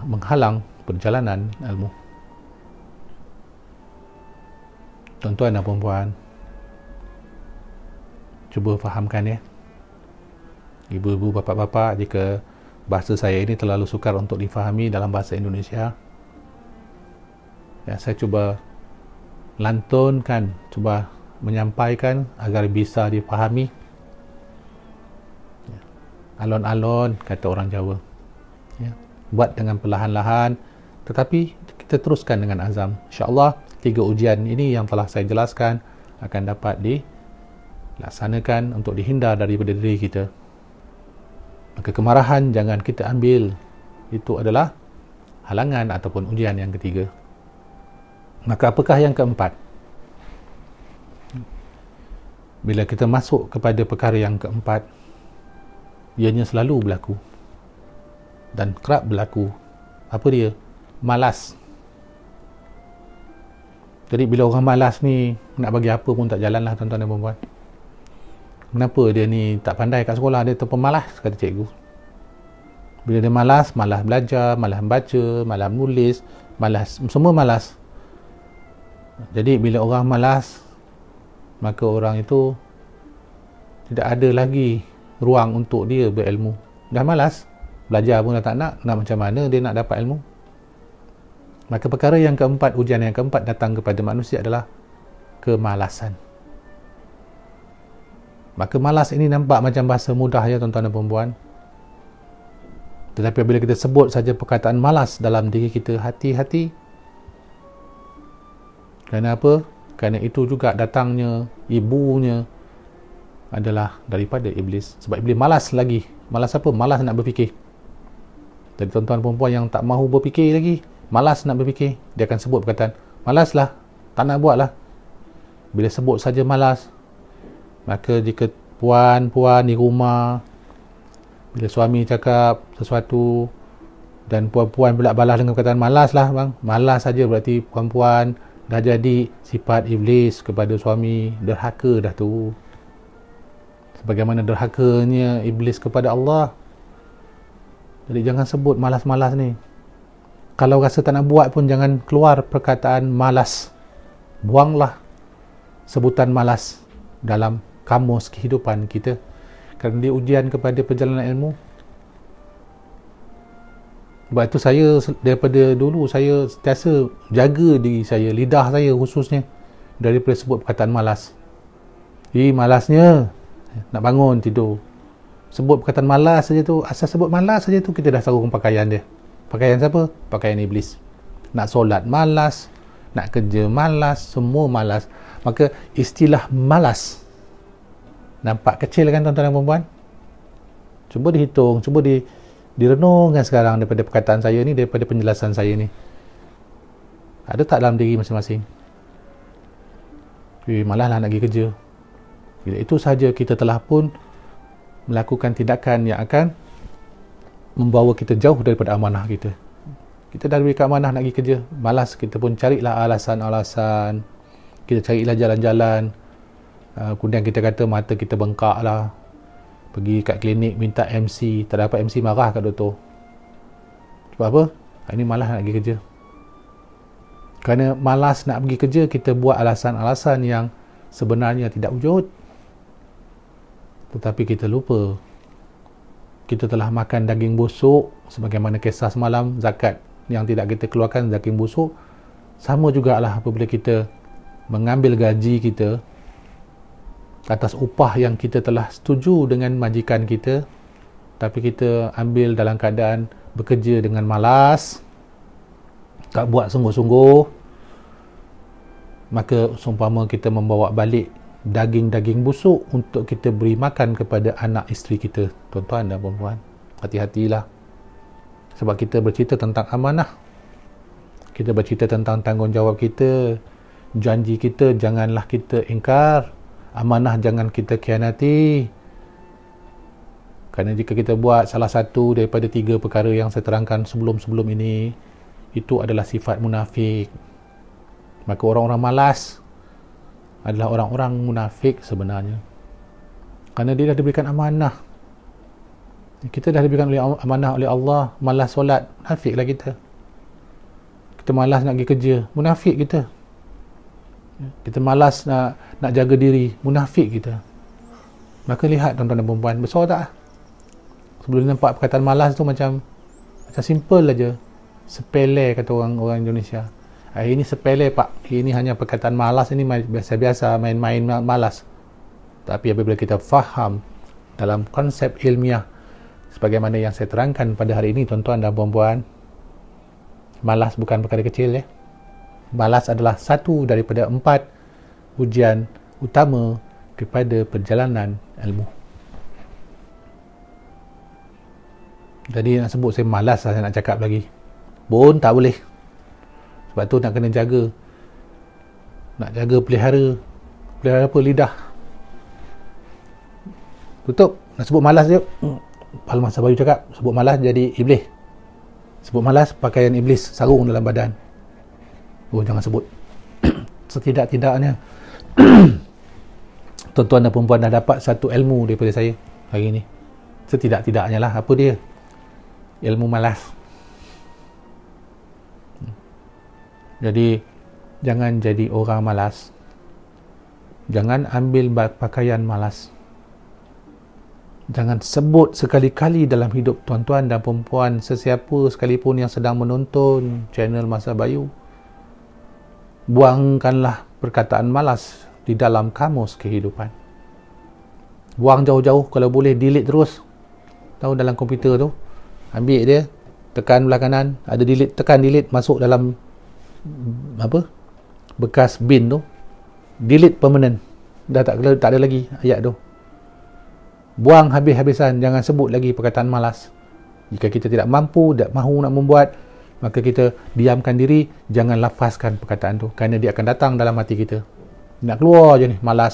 menghalang perjalanan ilmu. Tuan-tuan dan perempuan, cuba fahamkan ya. Ibu-ibu, bapa-bapa, jika bahasa saya ini terlalu sukar untuk difahami dalam bahasa Indonesia, ya, saya cuba lantunkan, cuba menyampaikan agar bisa difahami. Ya. Alon-alon kata orang Jawa. Ya. Buat dengan perlahan-lahan, tetapi kita teruskan dengan azam. InsyaAllah 3 ujian ini yang telah saya jelaskan akan dapat dilaksanakan untuk dihindar daripada diri kita. Maka kemarahan jangan kita ambil itu adalah halangan ataupun ujian yang ketiga. Maka apakah yang keempat? Bila kita masuk kepada perkara yang keempat, ianya selalu berlaku dan kerap berlaku. Apa dia? Malas. Jadi bila orang malas ni, nak bagi apa pun tak jalan lah tuan-tuan dan puan-puan. Kenapa dia ni tak pandai kat sekolah? Dia tu pemalas, kata cikgu. Bila dia malas, malas belajar, malas membaca, malas menulis, malas, semua malas. Jadi bila orang malas, maka orang itu tidak ada lagi ruang untuk dia berilmu. Dah malas, belajar pun dah tak nak macam mana dia nak dapat ilmu? Maka perkara yang keempat, ujian yang keempat datang kepada manusia adalah kemalasan. Maka malas ini nampak macam bahasa mudah ya tuan-tuan dan puan-puan. Tetapi bila kita sebut saja perkataan malas dalam diri kita, hati-hati. Kerana apa? Kerana itu juga datangnya, ibunya adalah daripada iblis. Sebab iblis malas lagi. Malas apa? Malas nak berfikir. Jadi tuan-tuan dan puan-puan yang tak mahu berfikir lagi, malas nak berfikir, dia akan sebut perkataan, malaslah, tak nak buat lah. Bila sebut saja malas, maka jika puan-puan di rumah, bila suami cakap sesuatu dan puan-puan pula balas dengan perkataan malas lah bang, malas saja, berarti puan-puan dah jadi sifat iblis kepada suami, derhaka dah tu. Sebagaimana derhakanya iblis kepada Allah. Jadi jangan sebut malas-malas ni. Kalau rasa tak nak buat pun jangan keluar perkataan malas. Buanglah sebutan malas dalam kamus kehidupan kita, kerana dia ujian kepada perjalanan ilmu. Sebab itu saya daripada dulu saya sentiasa jaga diri saya, lidah saya khususnya, daripada sebut perkataan malas. Malasnya nak bangun tidur. Sebut perkataan malas saja tu, asal sebut malas saja tu kita dah sarung pakaian dia. Pakaian siapa? Pakaian iblis. Nak solat malas, nak kerja malas, semua malas. Maka istilah malas nampak kecil kan tuan-tuan dan puan-puan? Cuba dihitung, cuba direnungkan sekarang daripada perkataan saya ni, daripada penjelasan saya ni. Ada tak dalam diri masing-masing? Malas lah nak pergi kerja. Bila itu saja kita telah pun melakukan tindakan yang akan membawa kita jauh daripada amanah kita. Kita dah beri amanah nak pergi kerja, malas, kita pun carilah alasan-alasan, kita carilah jalan-jalan. Kemudian kita kata mata kita bengkak lah, pergi kat klinik minta MC, tak dapat MC, marah kat doktor. Sebab apa? Ini malas nak pergi kerja. Kerana malas nak pergi kerja, kita buat alasan-alasan yang sebenarnya tidak wujud. Tetapi kita lupa, kita telah makan daging busuk, sebagaimana kisah semalam, zakat yang tidak kita keluarkan daging busuk. Sama jugalah apabila kita mengambil gaji kita atas upah yang kita telah setuju dengan majikan kita, tapi kita ambil dalam keadaan bekerja dengan malas, tak buat sungguh-sungguh, maka seumpama kita membawa balik daging-daging busuk untuk kita beri makan kepada anak isteri kita. Tuan-tuan dan puan-puan, hati-hatilah. Sebab kita bercerita tentang amanah, kita bercerita tentang tanggungjawab kita, janji kita janganlah kita ingkar, amanah jangan kita khianati. Kerana jika kita buat salah satu daripada 3 perkara yang saya terangkan sebelum-sebelum ini, itu adalah sifat munafik. Maka orang-orang malas adalah orang-orang munafik sebenarnya. Kerana dia dah diberikan amanah. Kita dah diberikan amanah oleh Allah, malas solat, munafiklah kita. Kita malas nak pergi kerja, munafik kita. Kita malas nak jaga diri, munafik kita. Maka lihat tuan-tuan dan puan-puan, besar tak? Sebelum nampak perkataan malas tu macam simple aja, sepele kata orang Indonesia. Ini sepele pak, ini hanya perkataan malas, ini biasa-biasa main-main malas. Tapi apabila kita faham dalam konsep ilmiah sebagaimana yang saya terangkan pada hari ini tuan-tuan dan puan-puan, malas bukan perkara kecil ya. Malas adalah satu daripada 4 ujian utama kepada perjalanan ilmu. Jadi nak sebut saya malas saya nak cakap lagi pun tak boleh. Sebab tu nak kena jaga. Nak jaga pelihara apa? Lidah. Tutup. Nak sebut malas je. Pahala Masa Bayu cakap, sebut malas jadi iblis. Sebut malas, pakaian iblis sarung dalam badan. Oh, jangan sebut. Setidak-tidaknya tuan-tuan dan perempuan dah dapat satu ilmu daripada saya hari ni. Setidak-tidaknya lah. Apa dia? Ilmu malas. Jadi jangan jadi orang malas. Jangan ambil pakaian malas. Jangan sebut sekali-kali dalam hidup tuan-tuan dan perempuan, sesiapa sekalipun yang sedang menonton channel Masa Bayu, buangkanlah perkataan malas di dalam kamus kehidupan. Buang jauh-jauh, kalau boleh delete terus. Tahu dalam komputer tu, ambil dia, tekan belah kanan, ada delete, tekan delete, masuk dalam bekas bin tu, delete permanent. Dah tak ada lagi ayat tu. Buang habis-habisan, jangan sebut lagi perkataan malas. Jika kita tidak mampu, tak mahu nak membuat, maka kita diamkan diri, jangan lafazkan perkataan tu, kerana dia akan datang dalam hati kita. Nak keluar je ni, malas.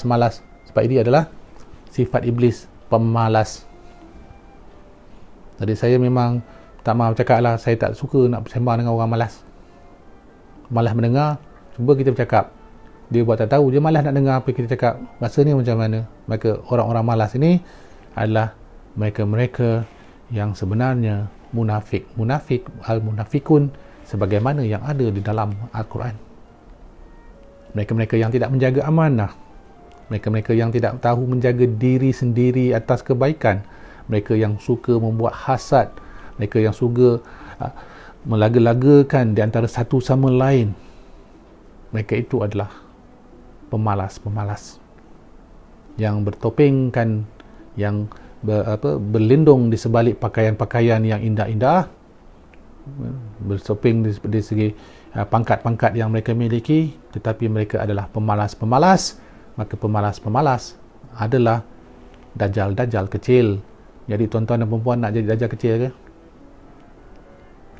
Sebab ini adalah sifat iblis, pemalas. Jadi saya memang tak mahu cakap lah, saya tak suka nak bersembang dengan orang malas. Malas mendengar, cuba kita bercakap. Dia buat tak tahu, dia malas nak dengar apa kita cakap. Rasanya macam mana? Maka orang-orang malas ini adalah mereka-mereka yang sebenarnya munafik. Munafik, al-munafikun, sebagaimana yang ada di dalam Al-Quran. Mereka-mereka yang tidak menjaga amanah. Mereka-mereka yang tidak tahu menjaga diri sendiri atas kebaikan. Mereka yang suka membuat hasad. Mereka yang suka melaga-lagakan di antara satu sama lain. Mereka itu adalah pemalas-pemalas yang bertopengkan, yang berlindung di sebalik pakaian-pakaian yang indah-indah, bertopeng di segi pangkat-pangkat yang mereka miliki, tetapi mereka adalah pemalas-pemalas. Maka pemalas-pemalas adalah dajjal-dajjal kecil. Jadi tuan-tuan dan perempuan nak jadi dajjal kecil ke?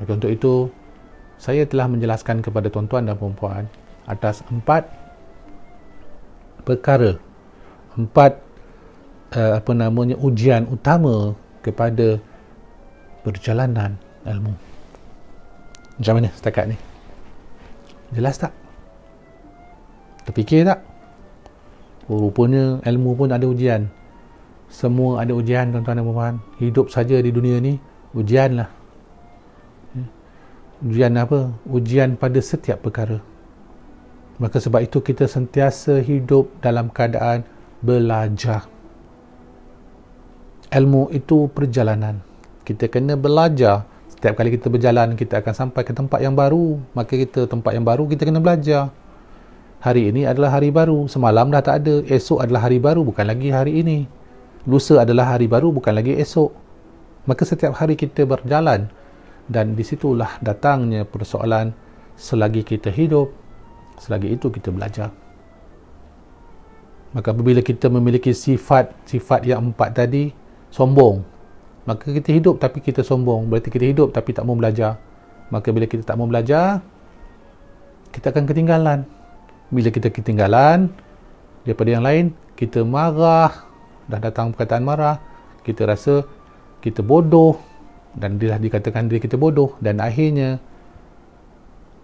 Untuk itu saya telah menjelaskan kepada tuan-tuan dan perempuan atas 4 perkara, 4 ujian utama kepada perjalanan ilmu. Macam mana setakat ni? Jelas tak? Terfikir tak? Oh, rupanya ilmu pun ada ujian. Semua ada ujian, tuan-tuan dan puan. Hidup saja di dunia ni ujian lah. Ujian apa? Ujian pada setiap perkara. Maka sebab itu kita sentiasa hidup dalam keadaan belajar. Ilmu itu perjalanan. Kita kena belajar. Setiap kali kita berjalan, kita akan sampai ke tempat yang baru. Maka tempat yang baru, kita kena belajar. Hari ini adalah hari baru. Semalam dah tak ada. Esok adalah hari baru, bukan lagi hari ini. Lusa adalah hari baru, bukan lagi esok. Maka setiap hari kita berjalan. Dan disitulah datangnya persoalan, selagi kita hidup, selagi itu kita belajar. Maka apabila kita memiliki sifat yang 4 tadi, sombong, maka kita hidup tapi kita sombong, berarti kita hidup tapi tak mau belajar. Maka bila kita tak mau belajar, kita akan ketinggalan. Bila kita ketinggalan daripada yang lain, kita marah, dah datang perkataan marah, kita rasa kita bodoh, dan dia dikatakan diri kita bodoh, dan akhirnya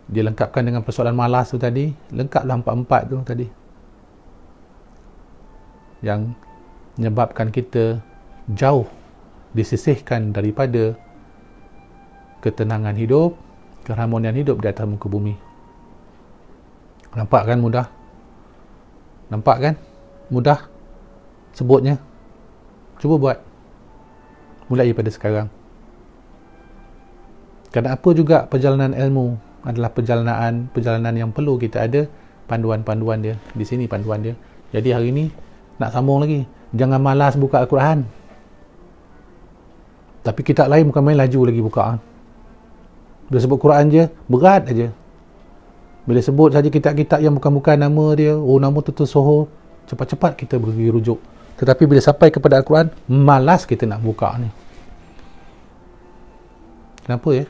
dia lengkapkan dengan persoalan malas tu tadi. Lengkaplah 4 tu tadi yang menyebabkan kita jauh disisihkan daripada ketenangan hidup, keharmonian hidup di atas muka bumi. Nampak kan mudah? Nampak kan mudah sebutnya? Cuba buat. Mulai daripada sekarang. Kerana apa juga perjalanan ilmu adalah perjalanan yang perlu kita ada panduan-panduan dia. Di sini panduan dia. Jadi hari ini nak sambung lagi. Jangan malas buka Al-Quran. Tapi kitab lain bukan main laju lagi buka. Bila sebut Quran je, berat aja. Bila sebut saja kitab-kitab yang bukan-bukan nama dia, nama tu Soho, cepat-cepat kita pergi rujuk. Tetapi bila sampai kepada Al-Quran, malas kita nak buka ni. Kenapa ya?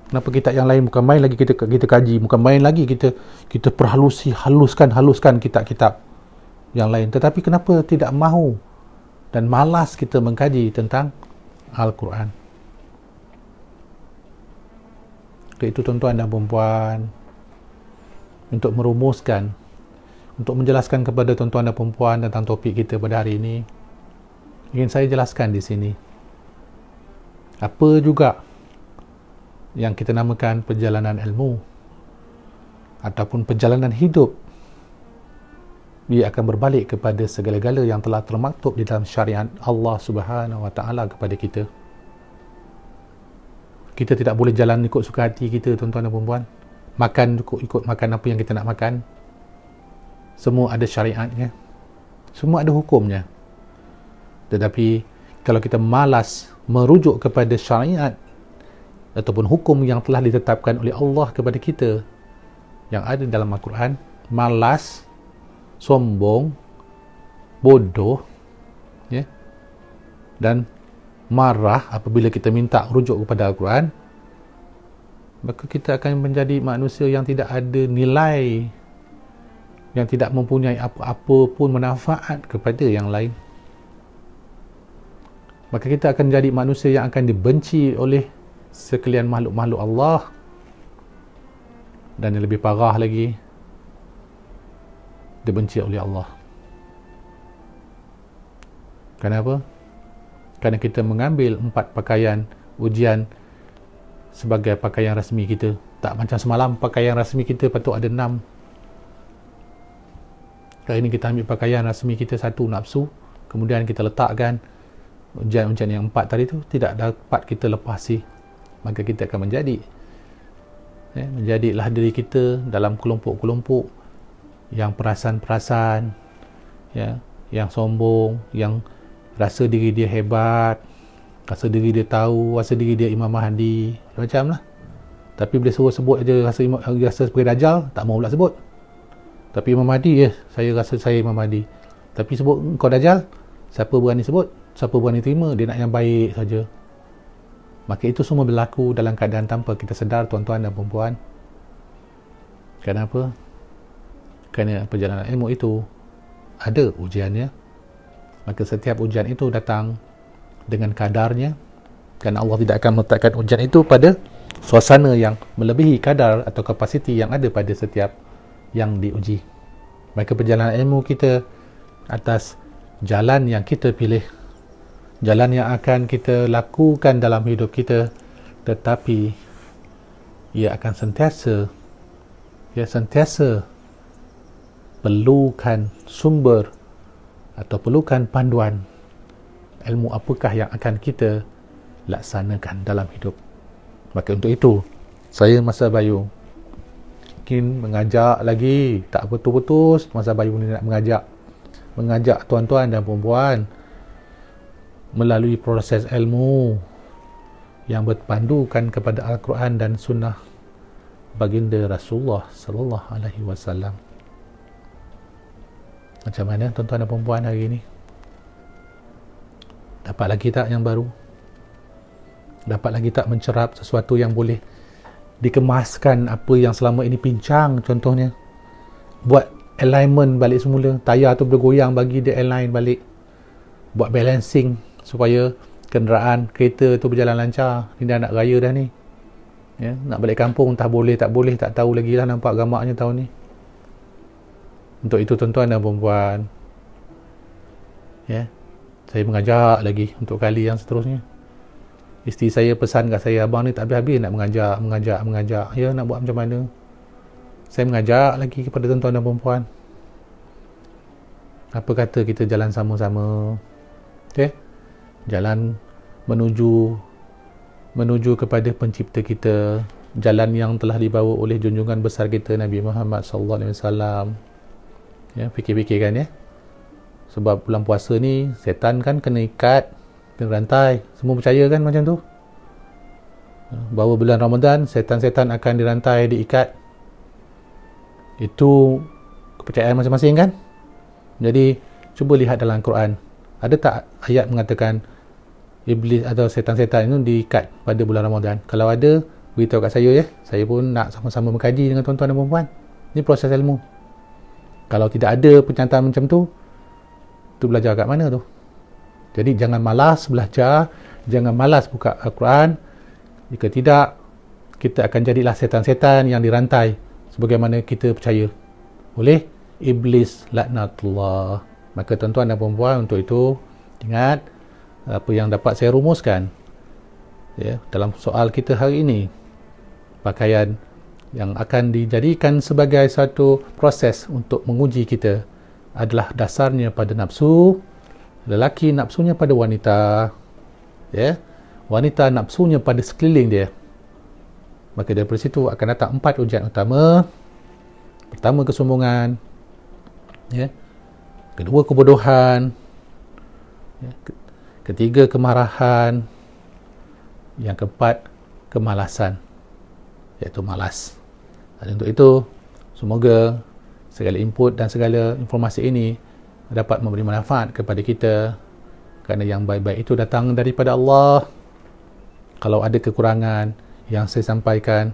Kenapa kitab yang lain bukan main lagi kita kaji, bukan main lagi kita haluskan kitab-kitab yang lain. Tetapi kenapa tidak mahu dan malas kita mengkaji tentang Al-Quran. Itu tuan-tuan dan puan-puan, untuk merumuskan, untuk menjelaskan kepada tuan-tuan dan puan-puan tentang topik kita pada hari ini, ingin saya jelaskan di sini apa juga yang kita namakan perjalanan ilmu ataupun perjalanan hidup. Ia akan berbalik kepada segala-gala yang telah termaktub di dalam syariat Allah Subhanahu Wa Taala kepada kita. Kita tidak boleh jalan ikut suka hati kita, tuan-tuan dan puan-puan. Makan ikut makan apa yang kita nak makan. Semua ada syariatnya. Semua ada hukumnya. Tetapi kalau kita malas merujuk kepada syariat ataupun hukum yang telah ditetapkan oleh Allah kepada kita yang ada dalam Al-Quran, malas, sombong, bodoh, ya, dan marah apabila kita minta rujuk kepada Al-Quran, maka kita akan menjadi manusia yang tidak ada nilai, yang tidak mempunyai apa-apa pun manfaat kepada yang lain. Maka kita akan jadi manusia yang akan dibenci oleh sekalian makhluk-makhluk Allah. Dan yang lebih parah lagi, dibenci oleh Allah. Kenapa? Kerana kita mengambil 4 pakaian ujian sebagai pakaian rasmi kita. Tak macam semalam, pakaian rasmi kita patut ada 6. Kali ini kita ambil pakaian rasmi kita 1, nafsu. Kemudian kita letakkan ujian-ujian yang 4 tadi tu, tidak dapat kita lepasi. Maka kita akan menjadilah diri kita dalam kelompok-kelompok yang perasan-perasan, yang sombong, yang rasa diri dia hebat, rasa diri dia tahu, rasa diri dia Imam Mahdi, macam lah. Tapi bila suruh sebut aja rasa sebagai Dajjal, tak mau pula sebut. Tapi Imam Mahdi, saya rasa saya Imam Mahdi. Tapi sebut kau Dajjal, siapa berani sebut? Siapa berani terima? Dia nak yang baik saja. Maka itu semua berlaku dalam keadaan tanpa kita sedar, tuan-tuan dan puan-puan. Kenapa? Kerana perjalanan ilmu itu ada ujiannya. Maka setiap ujian itu datang dengan kadarnya. Kerana Allah tidak akan meletakkan ujian itu pada suasana yang melebihi kadar atau kapasiti yang ada pada setiap yang diuji. Maka perjalanan ilmu kita atas jalan yang kita pilih, jalan yang akan kita lakukan dalam hidup kita, tetapi ia akan sentiasa perlukan sumber atau perlukan panduan ilmu apakah yang akan kita laksanakan dalam hidup. Maka untuk itu saya Masa Bayu ingin mengajak lagi, tak putus-putus Masa Bayu ni nak mengajak tuan-tuan dan puan-puan melalui proses ilmu yang berpandukan kepada Al-Quran dan Sunnah baginda Rasulullah sallallahu alaihi wasallam. Macam mana tuan-tuan dan puan-puan hari ini? Dapat lagi tak yang baru? Dapat lagi tak mencerap sesuatu yang boleh dikemaskan apa yang selama ini pincang? Contohnya, buat alignment balik semula, tayar tu bergoyang, bagi dia align balik, buat balancing supaya kenderaan kereta tu berjalan lancar. Ni dah nak raya dah ni, nak balik kampung, entah boleh tak boleh, tak tahu lagi lah. Nampak gamaknya tahun ni. Untuk itu tuan-tuan dan puan-puan, saya mengajak lagi untuk kali yang seterusnya. Isteri saya pesan kat saya, abang ni tak habis-habis nak mengajak. Ya, nak buat macam mana? Saya mengajak lagi kepada tuan-tuan dan puan-puan, apa kata kita jalan sama-sama, jalan menuju kepada pencipta kita, jalan yang telah dibawa oleh junjungan besar kita Nabi Muhammad sallallahu alaihi wasallam. Fikir-fikirkan sebab bulan puasa ni setan kan kena ikat, kena rantai. Semua percaya kan macam tu, bahawa bulan Ramadan setan-setan akan dirantai, diikat. Itu kepercayaan masing-masing kan. Jadi cuba lihat dalam Quran, ada tak ayat mengatakan iblis atau setan-setan itu diikat pada bulan Ramadan? Kalau ada, beritahu kat saya. Saya pun nak sama-sama mengkaji dengan tuan-tuan dan puan-puan. Ini proses ilmu. Kalau tidak ada pernyataan macam tu belajar kat mana tu? Jadi jangan malas belajar, jangan malas buka Al-Quran. Jika tidak, kita akan jadilah setan-setan yang dirantai sebagaimana kita percaya oleh iblis laknatullah. Maka tuan-tuan dan puan-puan, untuk itu ingat apa yang dapat saya rumuskan dalam soal kita hari ini. Pakaian yang akan dijadikan sebagai satu proses untuk menguji kita adalah dasarnya pada nafsu. Lelaki nafsunya pada wanita, wanita nafsunya pada sekeliling dia. Maka daripada situ akan datang 4 ujian utama. Pertama, kesombongan, kedua, kebodohan, ketiga, kemarahan, yang keempat, kemalasan, iaitu malas. Dan untuk itu, semoga segala input dan segala informasi ini dapat memberi manfaat kepada kita, kerana yang baik-baik itu datang daripada Allah. Kalau ada kekurangan yang saya sampaikan,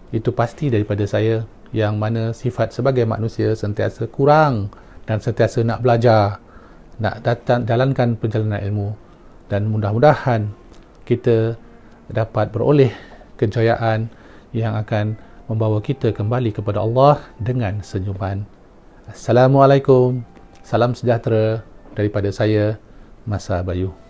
itu pasti daripada saya, yang mana sifat sebagai manusia sentiasa kurang dan sentiasa nak belajar, nak jalankan perjalanan ilmu, dan mudah-mudahan kita dapat beroleh kejayaan yang akan membawa kita kembali kepada Allah dengan senyuman. Assalamualaikum. Salam sejahtera daripada saya, Masa Bayu.